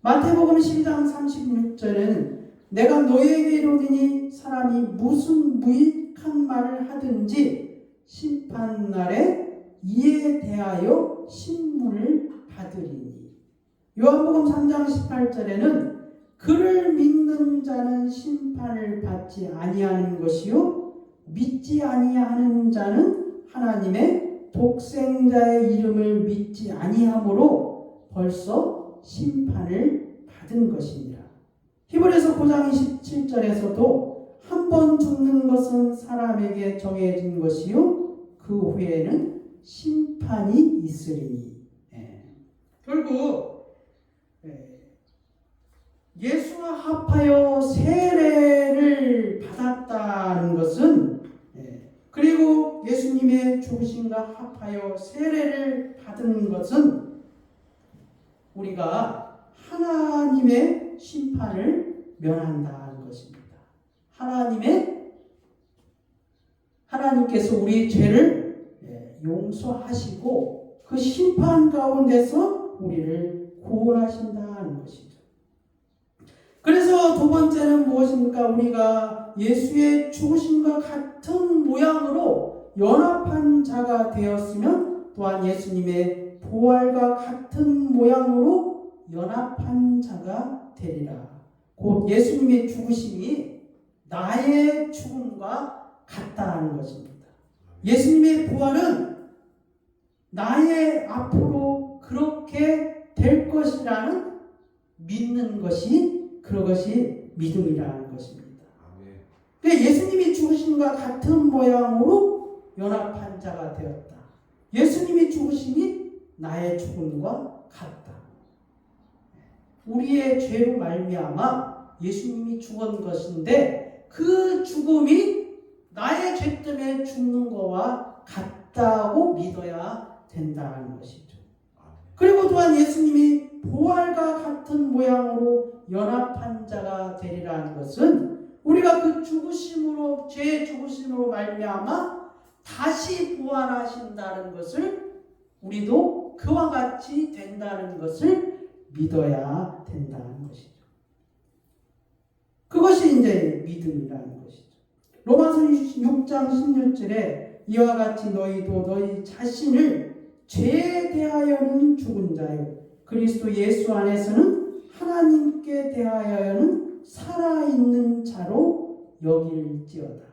마태복음 12장 36절에는 내가 너희에게 이르노니 사람이 무슨 무익한 말을 하든지 심판날에 이에 대하여 신문을 받으리니. 요한복음 3장 18절에는 그를 믿는 자는 심판을 받지 아니하는 것이요 믿지 아니하는 자는 하나님의 독생자의 이름을 믿지 아니하므로 벌써 심판을 받은 것이니라. 히브리서 9장 27절에서도 한 번 죽는 것은 사람에게 정해진 것이요 그 후에는 심판이 있으리니. 결국 예수와 합하여 세례를 받았다는 것은 그리고 예수님의 죽으심과 합하여 세례를 받은 것은 우리가 하나님의 심판을 면한다는 것입니다. 하나님께서 우리 죄를 용서하시고 그 심판 가운데서 우리를 구원하신다는 것이죠. 그래서 두 번째는 무엇입니까? 우리가 예수의 죽으심과 같은 모양으로 연합한 자가 되었으면 또한 예수님의 부활과 같은 모양으로 연합한 자가 되리라. 곧 예수님의 죽으심이 나의 죽음과 같다는 것입니다. 예수님의 부활은 나의 앞으로 그렇게 될 것이라는 믿는 것이 그것이 믿음이라는 것입니다. 그러니까 예수님이 죽으심과 같은 모양으로 연합한 자가 되었다. 예수님이 죽으심이 나의 죽음과 같다. 우리의 죄로 말미암아 예수님이 죽은 것인데 그 죽음이 나의 죄 때문에 죽는 것과 같다고 믿어야 된다는 것이죠. 그리고 또한 예수님이 부활과 같은 모양으로 연합한 자가 되리라는 것은 우리가 그 죽으심으로 죄의 죽으심으로 말미암아 다시 부활하신다는 것을 우리도 그와 같이 된다는 것을 믿어야 된다는 것이죠. 그것이 이제 믿음이라는 것이죠. 로마서 6장 16절에 이와 같이 너희도 너희 자신을 죄에 대하여는 죽은 자요 그리스도 예수 안에서는 하나님께 대하여는 살아있는 자로 여길지어다.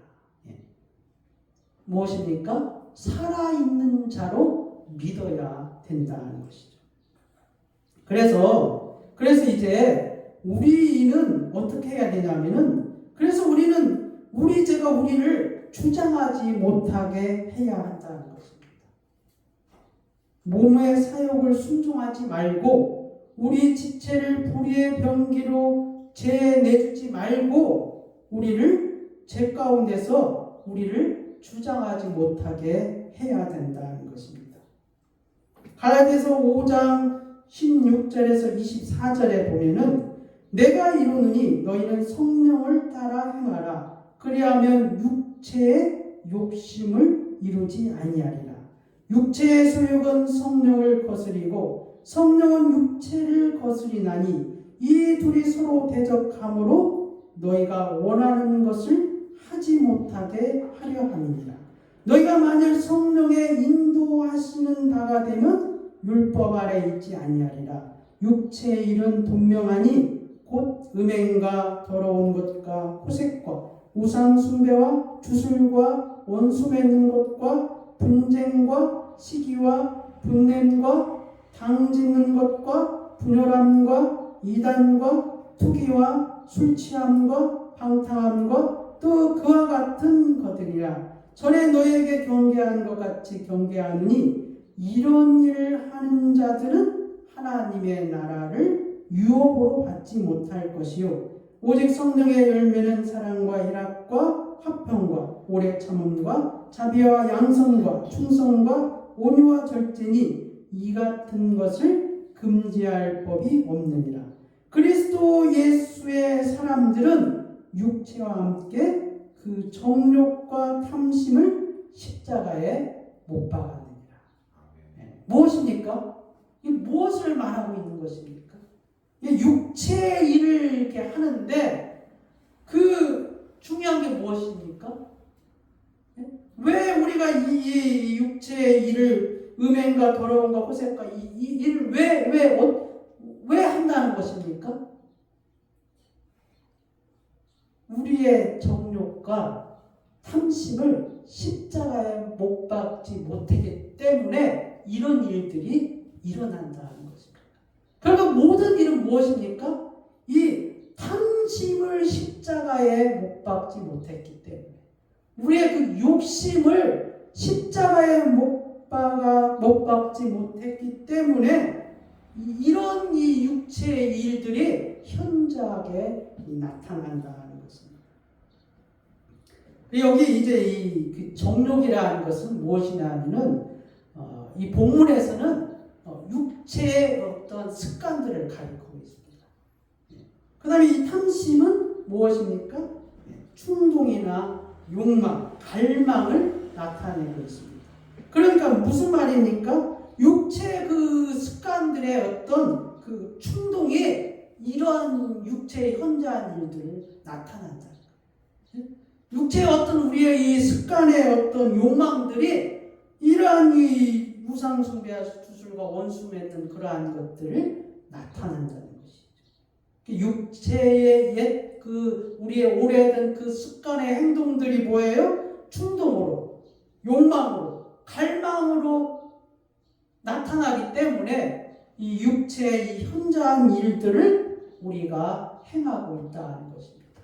무엇입니까? 살아있는 자로 믿어야 된다는 것이죠. 그래서 이제 우리는 어떻게 해야 되냐면은 그래서 우리는 우리 죄가 우리를 주장하지 못하게 해야 한다는 것입니다. 몸의 사욕을 순종하지 말고 우리 지체를 불의의 병기로 죄 내주지 말고 우리를 죄 가운데서 우리를 주장하지 못하게 해야 된다는 것입니다. 갈라디아서 5장 16절에서 24절에 보면은 내가 이르노니 너희는 성령을 따라 행하라. 그리하면 육체의 욕심을 이루지 아니하리라. 육체의 소욕은 성령을 거스리고 성령은 육체를 거스리나니 이 둘이 서로 대적함으로 너희가 원하는 것을 하지 못하게 하려 함이니라. 너희가 만일 성령의 인도하시는 바가 되면 율법 아래 있지 아니하리라. 육체의 일은 분명하니 곧 음행과 더러운 것과 호색과 우상 숭배와 주술과 원수 맺는 것과 분쟁과 시기와 분냄과 당짓는 것과 분열함과 이단과 투기와 술 취함과 방탕함과 또 그와 같은 것들이라. 전에 너희에게 경계한 것 같이 경계하느니 이런 일을 하는 자들은 하나님의 나라를 유업으로 받지 못할 것이요 오직 성령의 열매는 사랑과 희락과 화평과 오래 참음과 자비와 양선과 충성과 온유와 절제니 이 같은 것을 금지할 법이 없느니라. 그리스도 예수의 사람들은 육체와 함께 그 정욕과 탐심을 십자가에 못 박았느니라. 무엇입니까? 이 무엇을 말하고 있는 것입니까? 육체의 일을 이렇게 하는데 그 중요한 게 무엇입니까? 왜 우리가 이 육체의 일을 음행과 더러움과 호색과 이 일을 왜 한다는 것입니까? 우리의 정욕과 탐심을 십자가에 못 박지 못하기 때문에 이런 일들이 일어난다는 것입니다. 그러니까 모든 일은 무엇입니까? 이 탐심을 십자가에 못 박지 못했기 때문에 우리의 그 욕심을 십자가에 못 박지 못했기 때문에 이런 이 육체의 일들이 현저하게 나타난다는 것입니다. 여기 이제 이 정욕이라는 것은 무엇이냐면은 이 본문에서는 육체의 어떤 습관들을 가리키고 있습니다. 그 다음에 이 탐심은 무엇입니까? 충동이나 욕망, 갈망을 나타내고 있습니다. 그러니까 무슨 말입니까? 육체 그 습관들의 어떤 그 충동이 이러한 육체의 현저한 일들을 나타난다. 육체의 어떤 우리의 이 습관의 어떤 욕망들이 이러한 이 우상숭배 주술과 원수 맺는 그러한 것들을 나타낸다는 것이죠. 육체의 옛 그 우리의 오래된 그 습관의 행동들이 뭐예요? 충동으로, 욕망으로, 갈망으로 나타나기 때문에 이 육체의 이 현저한 일들을 우리가 행하고 있다는 것입니다.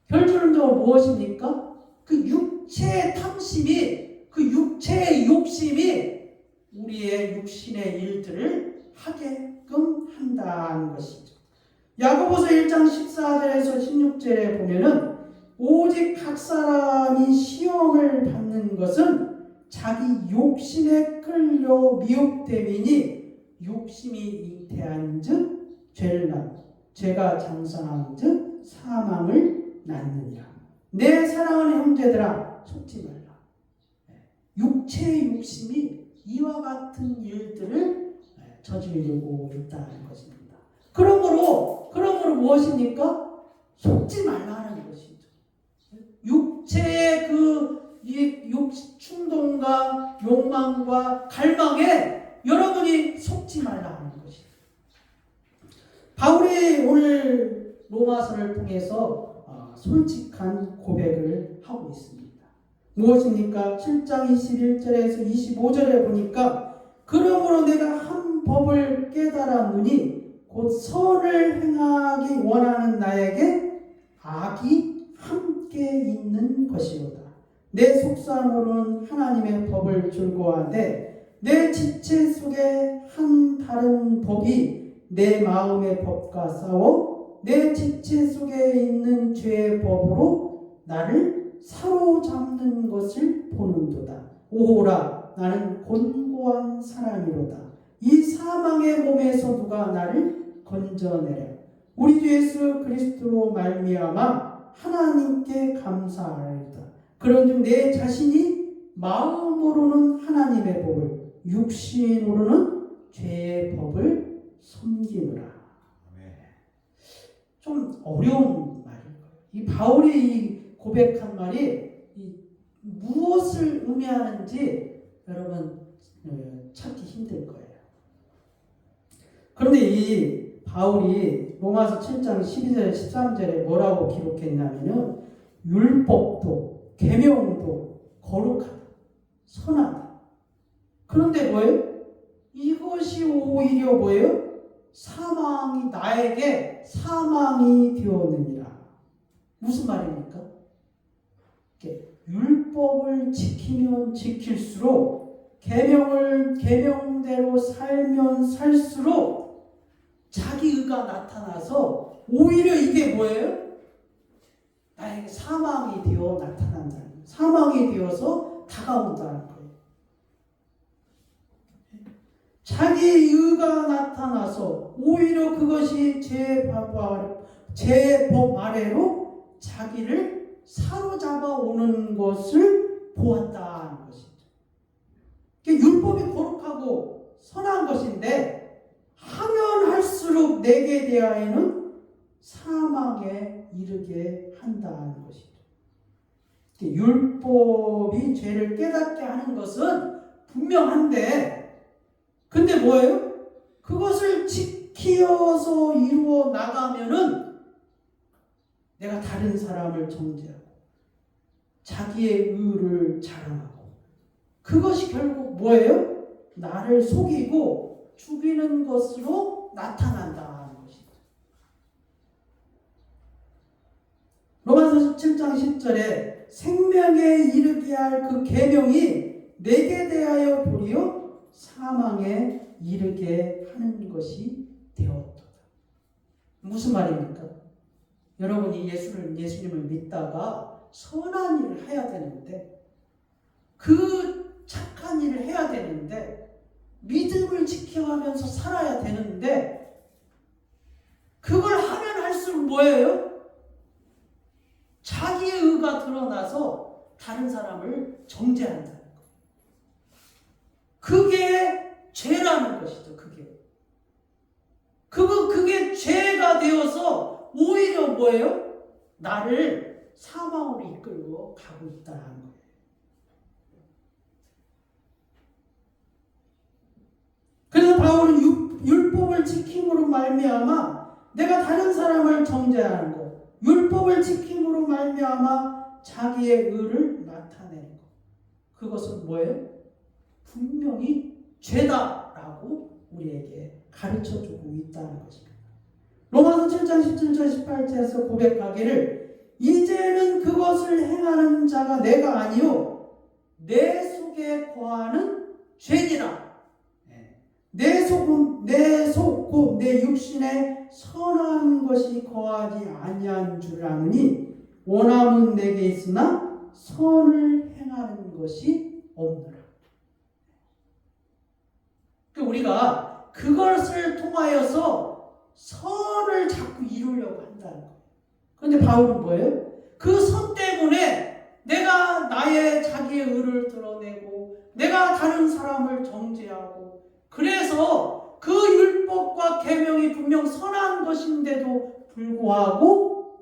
결론적으로 무엇입니까? 그 육체의 탐심이, 그 육체의 욕심이 우리의 육신의 일들을 하게끔 한다는 것이죠. 야고보서 1장 14절에서 16절에 보면은 오직 각 사람이 시험을 받는 것은 자기 욕심에 끌려 미혹됨이니 욕심이 잉태한즉 죄를 낳고 죄가 장성한즉 사망을 낳느니라. 내 사랑하는 형제들아 속지 말라. 육체의 욕심이 이와 같은 일들을 저지르고 있다는 것입니다. 그러므로 무엇입니까? 속지 말라는 것이죠. 육체의 충동과 욕망과 갈망에 여러분이 속지 말라는 것이죠. 바울이 오늘 로마서를 통해서 솔직한 고백을 하고 있습니다. 무엇입니까? 7장 21절에서 25절에 보니까 그러므로 내가 한 법을 깨달았노니 곧 선을 행하기 원하는 나에게 악이 함께 있는 것이로다. 내 속사함으로는 하나님의 법을 즐거워하되 내 지체 속에 한 다른 법이 내 마음의 법과 싸워 내 지체 속에 있는 죄의 법으로 나를 사로잡는 것을 보는도다. 오호라 나는 곤고한 사람이로다. 이 사망의 몸에서 누가 나를 건져내려 우리 주 예수 그리스도로 말미암아 하나님께 감사하리이다. 그런즉 내 자신이 마음으로는 하나님의 법을 육신으로는 죄의 법을 섬기노라. 좀 어려운 말일 거예요. 이 바울이 고백한 말이 무엇을 의미하는지 여러분 찾기 힘들 거예요. 그런데 이 바울이 로마서 7장 12절 13절에 뭐라고 기록했냐면요. 율법도 계명도 거룩하다. 선하다. 그런데 뭐예요? 이것이 오히려 뭐예요? 나에게 사망이 되었느니라. 무슨 말입니까? 율법을 지키면 지킬수록 계명대로 살면 살수록 자기 의가 나타나서 오히려 이게 뭐예요? 나에게 사망이 되어 나타난다는 거예요. 사망이 되어서 다가온다는 거예요. 자기 의가 나타나서 오히려 그것이 제 법 아래로 자기를 사로잡아 오는 것을 보았다는 것이죠. 율법이 거룩하고 선한 것인데 하면 할수록 내게 대하여는 사망에 이르게 한다는 것이죠. 율법이 죄를 깨닫게 하는 것은 분명한데 근데 뭐예요? 그것을 지키어서 이루어 나가면은 내가 다른 사람을 정죄하고 자기의 의를 자랑하고 그것이 결국 뭐예요? 나를 속이고 죽이는 것으로 나타난다는 것이죠. 로마서 17장 10절에 생명에 이르게 할 그 계명이 내게 대하여 도리어 사망에 이르게 하는 것이 되었도다. 무슨 말입니까? 여러분이 예수님을 믿다가 선한 일을 해야 되는데 그 착한 일을 해야 되는데 믿음을 지켜가면서 살아야 되는데 그걸 하면 할수록 뭐예요? 자기의 의가 드러나서 다른 사람을 정죄한다는 거예요. 그게 죄라는 것이죠. 그게 죄가 되어서 오히려 뭐예요? 나를 사망으로 이끌고 가고 있다는 거예요. 그래서 바울은 율법을 지킴으로 말미암아 내가 다른 사람을 정죄하는 것, 율법을 지킴으로 말미암아 자기의 의를 나타내는 것, 그것은 뭐예요? 분명히 죄다라고 우리에게 가르쳐주고 있다는 것입니다. 로마서 7장 17절 18절에서 고백하기를 이제는 그것을 행하는 자가 내가 아니요 내 속에 거하는 죄니라. 내 속 곧 내 육신에 선한 것이 거하지 아니한 줄 아느니 원함은 내게 있으나 선을 행하는 것이 없노라. 우리가 그것을 통하여서 선을 자꾸 이루려고 한다는 거예요. 그런데 바울은 뭐예요? 그 선 때문에 내가 나의 자기의 의를 드러내고 내가 다른 사람을 정죄하고 그래서 그 율법과 계명이 분명 선한 것인데도 불구하고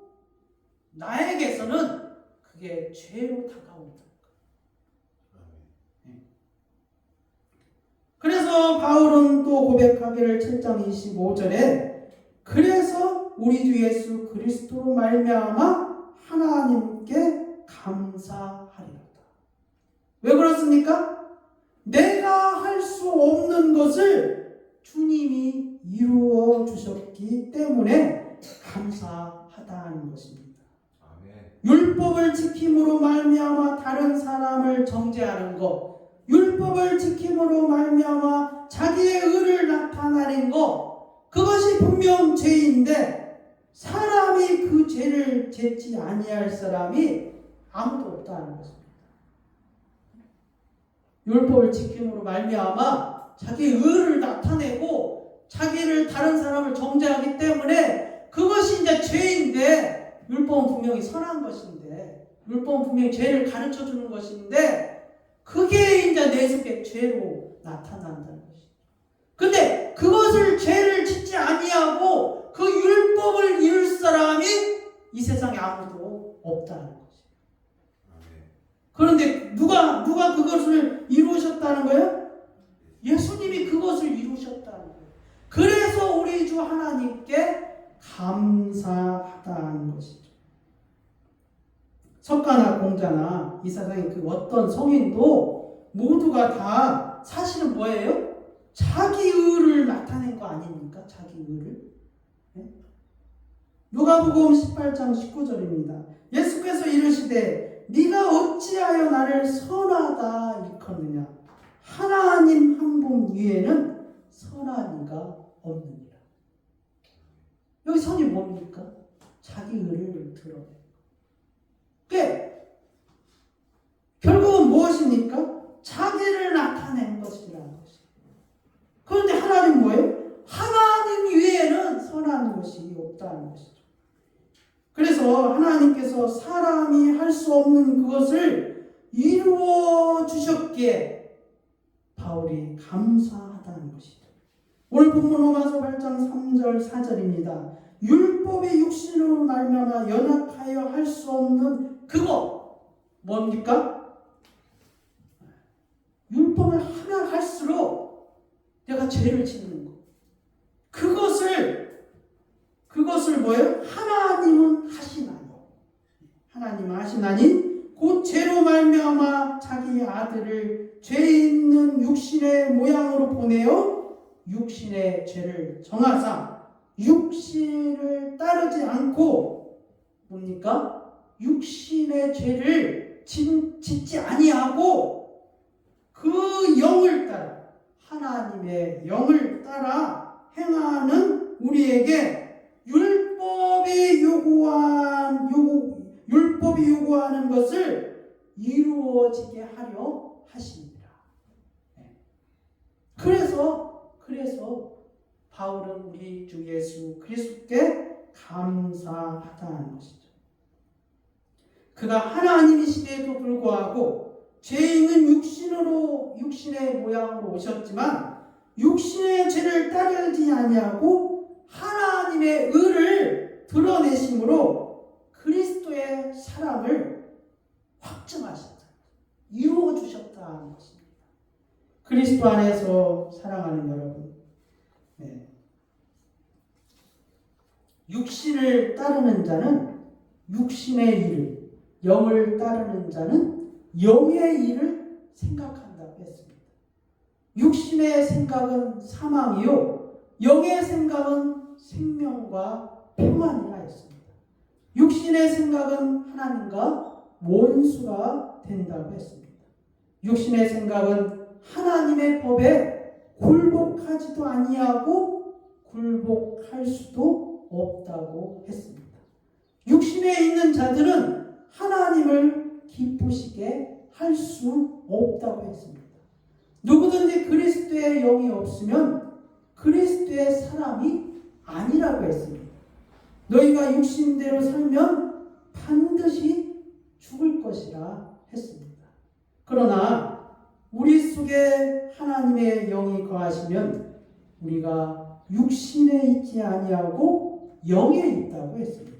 나에게서는 그게 죄로 다가온다. 그래서 바울은 또 고백하기를 7장 25절에 그래서 우리 주 예수 그리스도로 말미암아 하나님께 감사하리로다. 왜 그렇습니까? 내가 할 수 없는 것을 주님이 이루어 주셨기 때문에 감사하다는 것입니다. 아멘. 율법을 지킴으로 말미암아 다른 사람을 정죄하는 것, 율법을 지킴으로 말미암아 자기의 의를 나타내는 것, 그것이 분명 죄인데 사람이 그 죄를 짓지 아니할 사람이 아무도 없다는 것입니다. 율법을 지킴으로 말미암아 자기의 의를 나타내고 자기를 다른 사람을 정죄하기 때문에 그것이 이제 죄인데 율법은 분명히 선한 것인데 율법은 분명히 죄를 가르쳐 주는 것인데 그게 이제 내 속에 죄로 나타난다는 것이죠. 근데 그것을 죄를 짓지 아니하고 그 율법을 이룰 사람이 이 세상에 아무도 없다는 거죠. 그런데 누가 그것을 이루셨다는 거예요? 예수님이 그것을 이루셨다는 거예요. 그래서 우리 주 하나님께 감사하다는 것이죠. 석가나 공자나 이 세상의 그 어떤 성인도 모두가 다 사실은 뭐예요? 자기 의를 나타낸 거 아닙니까? 자기 의를. 누가복음 18장 19절입니다. 예수께서 이르시되 네가 어찌하여 나를 선하다 일컫느냐? 하나님 한 분 위에는 선한 이가 없느니라. 여기 선이 뭡니까? 자기 의를 드러내는 것. 결국은 무엇입니까? 자기를 나타낸 것이라는 것입니다. 그런데 하나님 뭐예요? 하나님 위에는 선한 것이 없다는 것이죠. 그래서 하나님께서 사람이 할 수 없는 그것을 이루어 주셨기에 바울이 감사하다는 것이죠. 오늘 본문 로마서 8장 3절 4절입니다. 율법의 육신으로 말미암아 연약하여 할 수 없는 그거 뭡니까? 율법을 하면 할수록 내가 죄를 짓는 거. 그것을 뭐예요? 하나님은 하시나니. 하나님은 하시나니 곧 죄로 말미암아 자기 아들을 죄 있는 육신의 모양으로 보내어 육신의 죄를 정하사 육신을 따르지 않고 뭡니까? 육신의 죄를 짓지 아니하고 그 영을 따라 하나님의 영을 따라 행하는 우리에게 율법이 요구하는 것을 이루어지게 하려 하십니다. 그래서 바울은 우리 주 예수 그리스도께 감사하다는 것이죠. 그가 하나님이심에도 불구하고 죄 있는 육신의 모양으로 오셨지만 육신의 죄를 따르지 아니하고 하나님의 의를 드러내심으로 그리스도의 사랑을 확증하셨다. 이루어 주셨다는 것입니다. 그리스도 안에서 사랑하는 여러분, 육신을 따르는 자는 육신의 일을, 영을 따르는 자는 영의 일을 생각한다고 했습니다. 육신의 생각은 사망이요 영의 생각은 생명과 평안이라 했습니다. 육신의 생각은 하나님과 원수가 된다고 했습니다. 육신의 생각은 하나님의 법에 굴복하지도 아니하고 굴복할 수도 없다고 했습니다. 육신에 있는 자들은 하나님을 기쁘시게 할 수 없다고 했습니다. 누구든지 그리스도의 영이 없으면 그리스도의 사람이 아니라고 했습니다. 너희가 육신대로 살면 반드시 죽을 것이라 했습니다. 그러나 우리 속에 하나님의 영이 거하시면 우리가 육신에 있지 아니하고 영에 있다고 했습니다.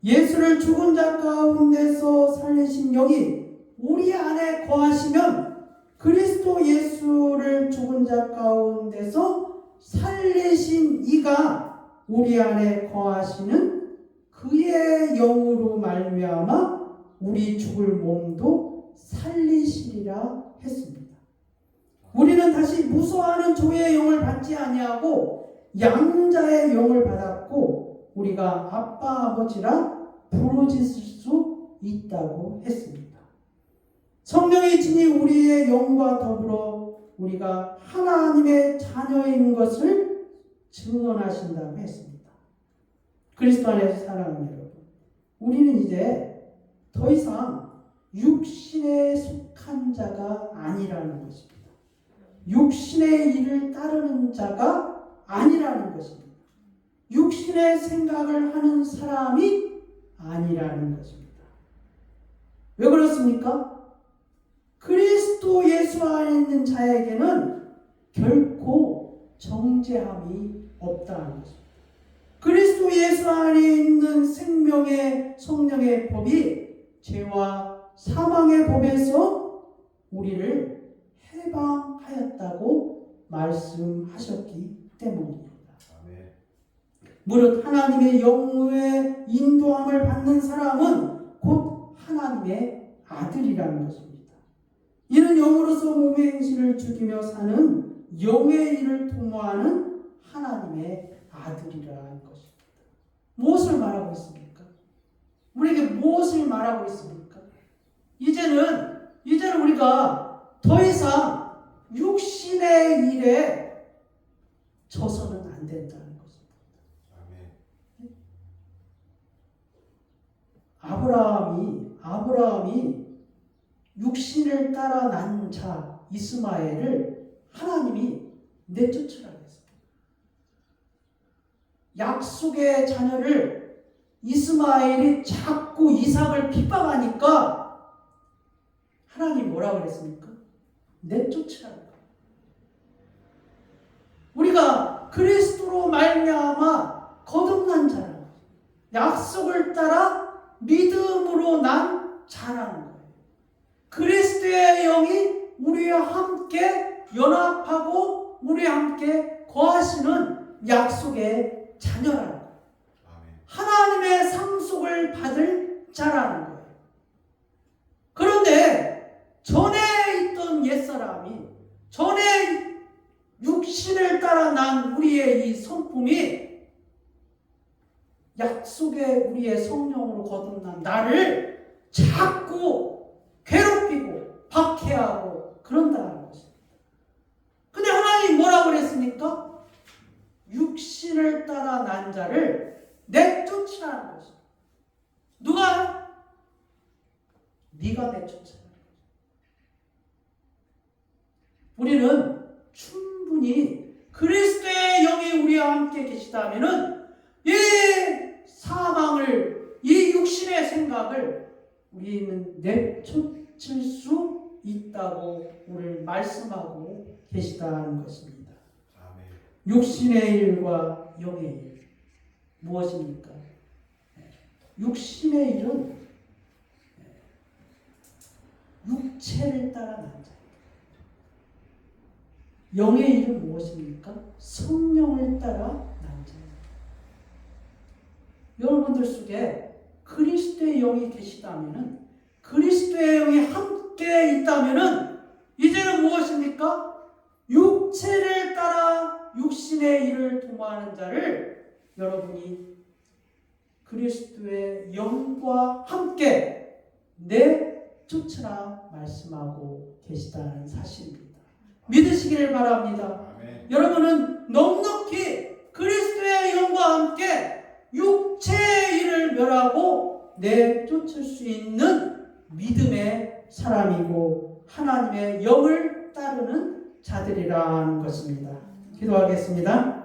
예수를 죽은 자 가운데서 살리신 영이 우리 안에 거하시면 그리스도 예수를 죽은 자 가운데서 살리신 이가 우리 안에 거하시는 그의 영으로 말미암아 우리 죽을 몸도 살리시리라 했습니다. 우리는 다시 무서워하는 조의 영을 받지 아니하고 양자의 영을 받았고 우리가 아빠 아버지라 부르짖을 수 있다고 했습니다. 성령의 진이 우리의 영과 더불어 우리가 하나님의 자녀인 것을 증언하신다고 했습니다. 그리스도 안에서 사랑하는 여러분, 우리는 이제 더 이상 육신에 속한 자가 아니라는 것입니다. 육신의 일을 따르는 자가 아니라는 것입니다. 육신의 생각을 하는 사람이 아니라는 것입니다. 왜 그렇습니까? 그리스도 예수 안에 있는 자에게는 결코 정죄함이 없다는 것입니다. 그리스도 예수 안에 있는 생명의 성령의 법이 죄와 사망의 법에서 우리를 해방하였다고 말씀하셨기 때문입니다. 무릇 하나님의 영의 인도함을 받는 사람은 곧 하나님의 아들이라는 것입니다. 이는 영으로서 몸의 행실을 죽이며 사는 영의 일을 도모하는 하나님의 아들이라는 것입니다. 무엇을 말하고 있습니까? 우리에게 무엇을 말하고 있습니까? 이제는 우리가 더 이상 육신의 일에 져서는 안 된다는 것입니다. 아브라함이 육신을 따라 난 자 이스마엘을 하나님이 내쫓으라 했습니다. 약속의 자녀를 이스마엘이 자꾸 이삭을 핍박하니까 하나님 뭐라고 그랬습니까? 내쫓으라. 우리가 그리스도로 말미암아 거듭난 자라는 거예요. 약속을 따라 믿음으로 난 자라는 거예요. 그리스도의 영이 우리와 함께 연합하고 우리와 함께 거하시는 약속의 자녀라는 거예요. 하나님의 상속을 받을 자라는 거예요. 그런데 전에 있던 옛사람이, 전에 육신을 따라 난 우리의 이 성품이 약속의 우리의 성령으로 거듭난 나를 자꾸 괴롭히고 박해하고 그런다는 것입니다. 근데 하나님이 뭐라고 그랬습니까? 육신을 따라 난 자를 내쫓으라는 것입니다. 누가? 네가 내쫓으라. 우리는 충분히 그리스도의 영이 우리와 함께 계시다면은 이 사망을, 이 육신의 생각을 우리는 내쫓을 수 있다고 오늘 말씀하고 계시다는 것입니다. 아멘. 육신의 일과 영의 일 무엇입니까? 육신의 일은 육체를 따라 난 자. 영의 일은 무엇입니까? 성령을 따라 난 자. 여러분들 속에 그리스도의 영이 계시다면은, 그리스도의 영이 함께 있다면은 이제는 무엇입니까? 육체를 따라 육신의 일을 도모하는 자를 여러분이 그리스도의 영과 함께 내쫓으라 말씀하고 계시다는 사실입니다. 믿으시기를 바랍니다. 아멘. 여러분은 넉넉히 그리스도의 영과 함께 육체의 일을 멸하고 내쫓을 수 있는 믿음의 사람이고 하나님의 영을 따르는 자들이라는 것입니다. 기도하겠습니다.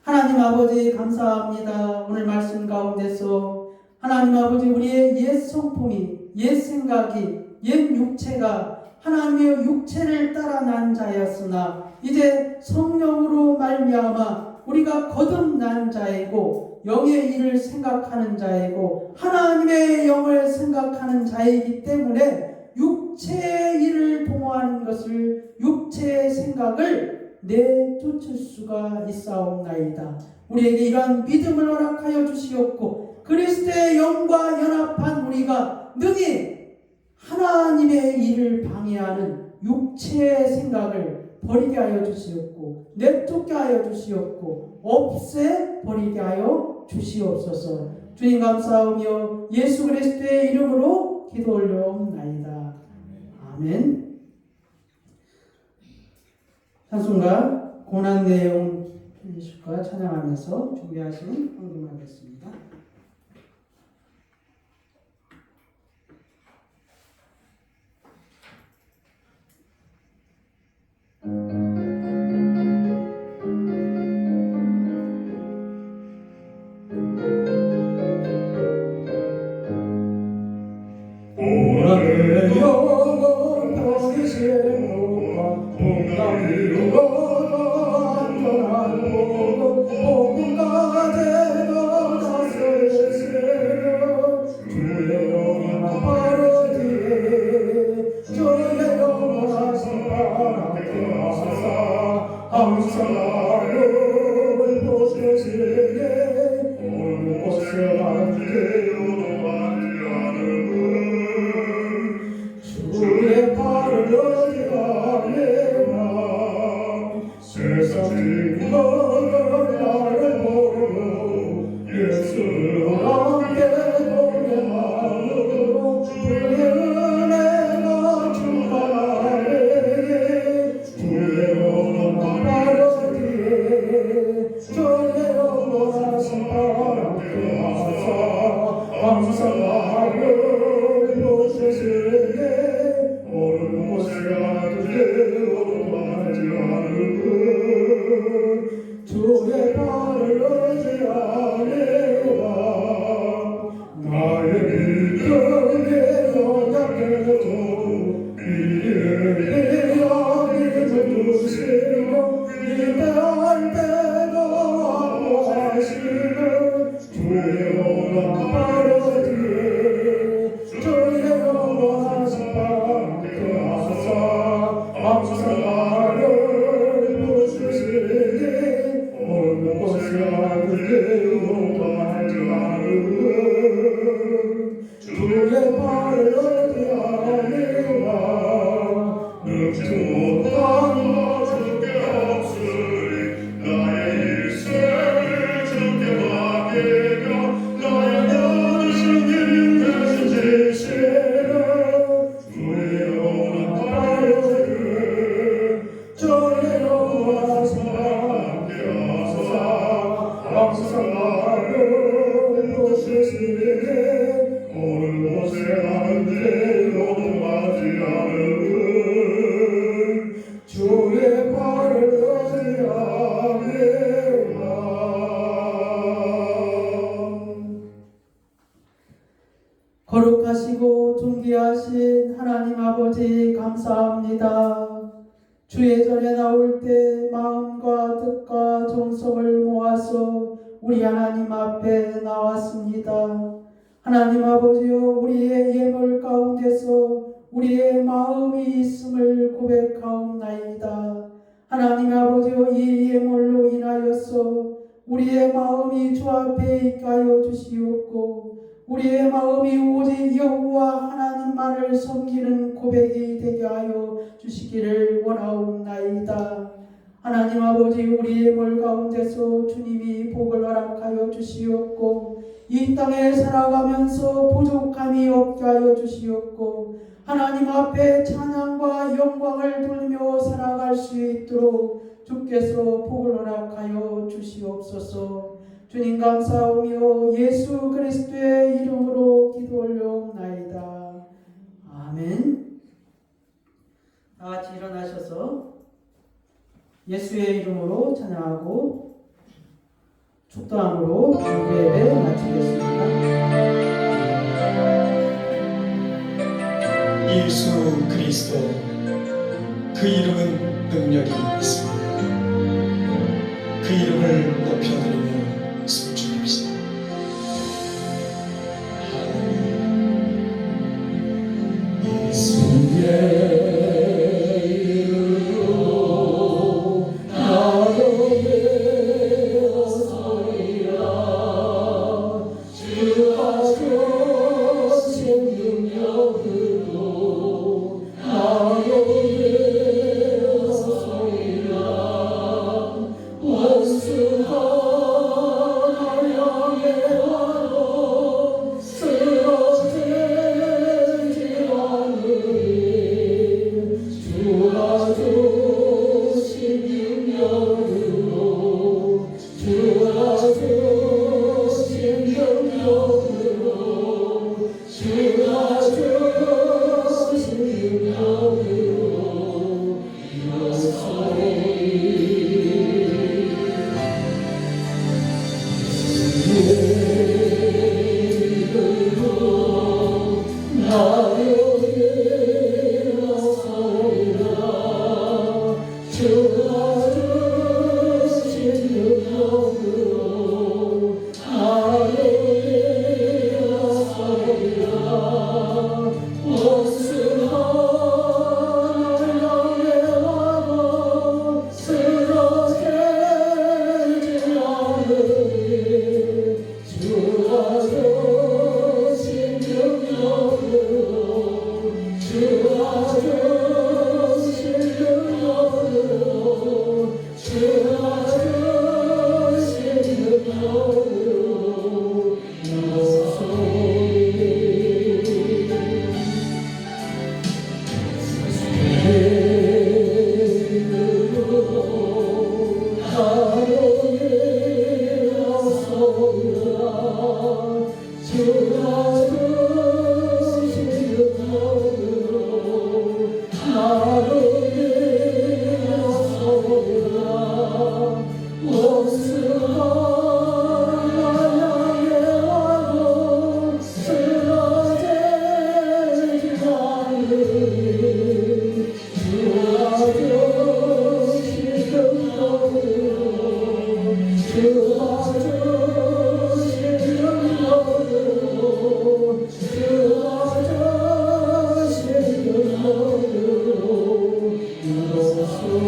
하나님 아버지 감사합니다. 오늘 말씀 가운데서 하나님 아버지 우리의 옛 성품이, 옛 생각이, 옛 육체가 하나님의 육체를 따라 난 자였으나 이제 성령으로 말미암아 우리가 거듭난 자이고 영의 일을 생각하는 자이고 하나님의 영을 생각하는 자이기 때문에 육체의 일을 도모하는 것을, 육체의 생각을 내쫓을 수가 있사옵나이다. 우리에게 이러한 믿음을 허락하여 주시옵고 그리스도의 영과 연합한 우리가 능히 하나님의 일을 방해하는 육체의 생각을 버리게 하여 주시옵고 내쫓게 하여 주시옵고 없애버리게 하여 주시옵소서. 주님 감사하며 예수 그리스도의 이름으로 기도 올려옵나이다. 아멘. 찬송가 고난 내용 편지식과 찬양하면서 준비하신 헌금하겠습니다. 오늘의 영원 다니시는 곳과 동남이로가 안전한 복음 복음가제가 다스리시며 주의 영원한 바로 뒤에 저의 영원한 성파랗게 하사 항상 나를 보시게 오늘 곳에 함께 주의 발을 어디하네라 세상 길거는 나를 보고 예수를 함께 동행하므로 주의 은혜가 충만하네 주의 영원한 발 어디에 주의 영원한 손발 함께 하사 항상 나를 보시네 모르는 곳에 가두게 오만하지 않으면 주의 발을 의지하네라 나의 믿음에 연약해도 이에 대한 믿음을 주시고 거룩하시고 존귀하신 하나님 아버지 감사합니다. 주의 전에 나올 때 마음과 뜻과 정성을 모아서 우리 하나님 앞에 나왔습니다. 하나님 아버지여, 우리의 예물 가운데서 우리의 마음이 있음을 고백하옵나이다. 하나님 아버지여, 이 예물로 인하여서 우리의 마음이 주 앞에 있게 하여 주시옵고, 우리의 마음이 오직 여호와 하나님만을 섬기는 고백이 되게 하여 주시기를 원하옵나이다. 하나님 아버지, 우리의 예물 가운데서 주님이 복을 허락하여 주시옵고, 이 땅에 살아가면서 부족함이 없게 하여 주시옵고, 하나님 앞에 찬양과 영광을 돌리며 살아갈 수 있도록 주께서 복을 허락하여 주시옵소서. 주님 감사하며 예수 그리스도의 이름으로 기도 올려옵나이다. 아멘. 다 같이 일어나셔서 예수의 이름으로 찬양하고 축도함으로 예배 마치겠습니다. 예수 그리스도, 그 이름은 능력이 있습니다. 그 이름을 높여드리며颂축합시다. 예수의 이름으로 나로 되었소이다. 주가 주신 능력으로 나로 되었소이다. 원수가 날 향해 와도 쓰러지지 않으리. 주가 주신 능력으로, 주가 주신 능력으로, 주가 주신 능력으로 일어서리. 나로 일어서리라. 주가 주신 능력으로 나로 일어서리라. 원수가 날 향해 와도 쓰러지지 않으리. 주가 주신 능력으로, 주가 주신 능력으로, 주가 주신 능력으로 일어서리.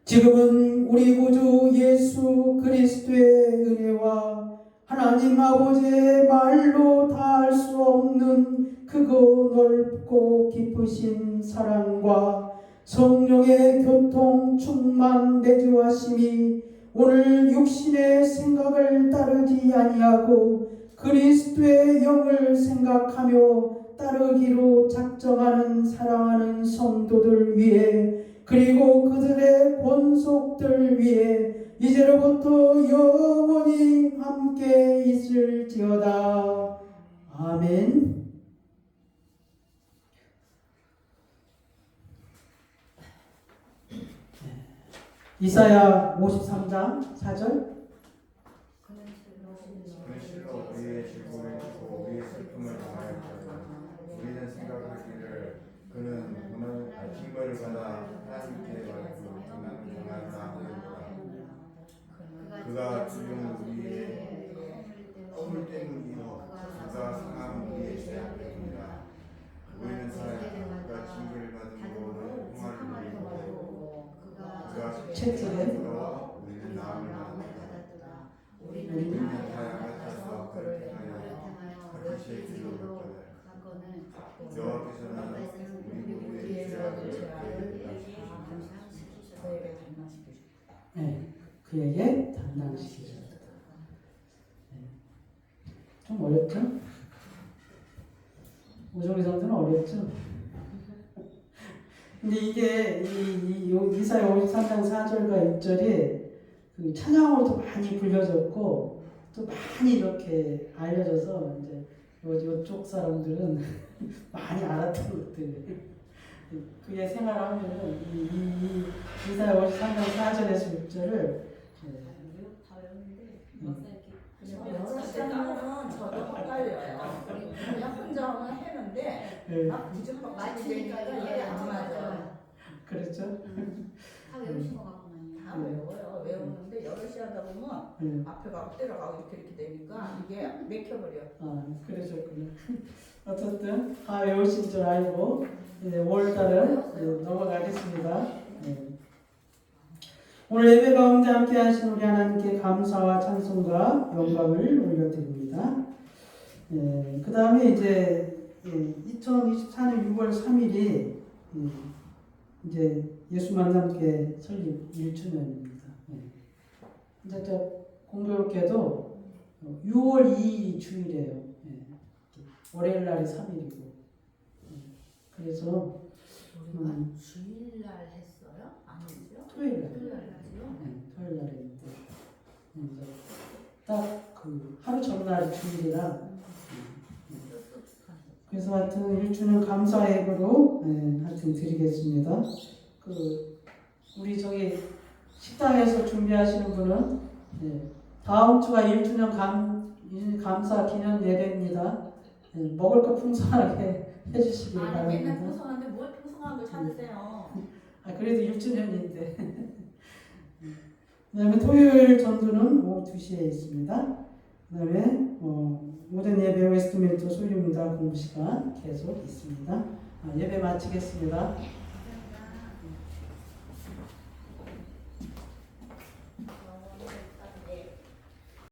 지금은 우리 구주 예수 그리스도의 은혜와 하나님 아버지의 말로 다 할 수 없는 크고 넓고 깊으신 사랑과 성령의 교통 충만 내주하심이 오늘 육신의 생각을 따르지 아니하고 그리스도의 영을 생각하며 따르기로 작정하는 사랑하는 성도들 위해, 그리고 그들의 권속들 위해 이제로부터 영원히 함께 있을지어다. 아멘. 이사야 53장 4절. 받아 하나님께 받고 평안을 하느니라. 그가 주는 우리의 허물 때문이요 그가 상함은 우리의 죄악 때문이라. 우리는 사랑하여 그가 징계를 받은 거를 평안을 누리고 그가 채찍에 들어 우리는 나음을 받았다. 우리는 우리는 다 다양 같아서 그를 행하여 그것이 길로 사건은 여호와께서는 우리의 죄악을 저에게 담당시켜주고 네, 그에게 담당시키셨다. 네. 좀 어렵죠? 오종희 성도는 어렵죠? 근데 이게 이사야 53장 4절과 6절이 그 찬양으로도 많이 불려졌고 또 많이 이렇게 알려져서 이제 요쪽 사람들은 많이 알았던 것들. 그게 생활하면은 이 이사야 53장 4절에서 6절을 여러 시간은 저도 헷갈려요. 그냥 혼자 하면 했는데 막 뒤집박죽이 되니까 이게 안 맞아요. 그렇죠? 다 외우신 것 같구만요. 다 외워요. 외우는데 여러 시 하다 보면 앞에 가고 때려가고 이렇게 되니까 이게 맥혀버려. 아, 그러셨군요. 어쨌든 다 외우신 줄 알고 이제 5월달은 넘어가겠습니다. 네. 오늘 예배 가운데 함께 하신 우리 하나님께 감사와 찬송과 영광을 올려드립니다. 그 다음에 이제 2024년 6월 3일이 이제 예수 만남교회 설립 1주년입니다. 이제 저 공교롭게도 6월 2일이 주일이에요. 월요일 날이 3일이고. 그래서 우리가 주일날 했어요? 아니죠? 토요일 날. 토요일 날이요? 토요일 날에 이제 딱 그 하루 전날 주일이라 그래서 하여튼 1주년 감사 예배로 하여튼 드리겠습니다. 그 우리 저기 식당에서 준비하시는 분은 다음 주가 1주년 감사 기념 예배입니다. 먹을 거 풍성하게 해주시길 아니 맨날 바랍니다. 풍성한데 뭘 풍성한 걸 찾으세요? 그래도 1주년인데. 그 다음에 토요일 전도는 오후 2시에 있습니다. 그 다음에 모든 예배 웨스트민스터 소유문화 공부 시간 계속 있습니다. 예배 마치겠습니다.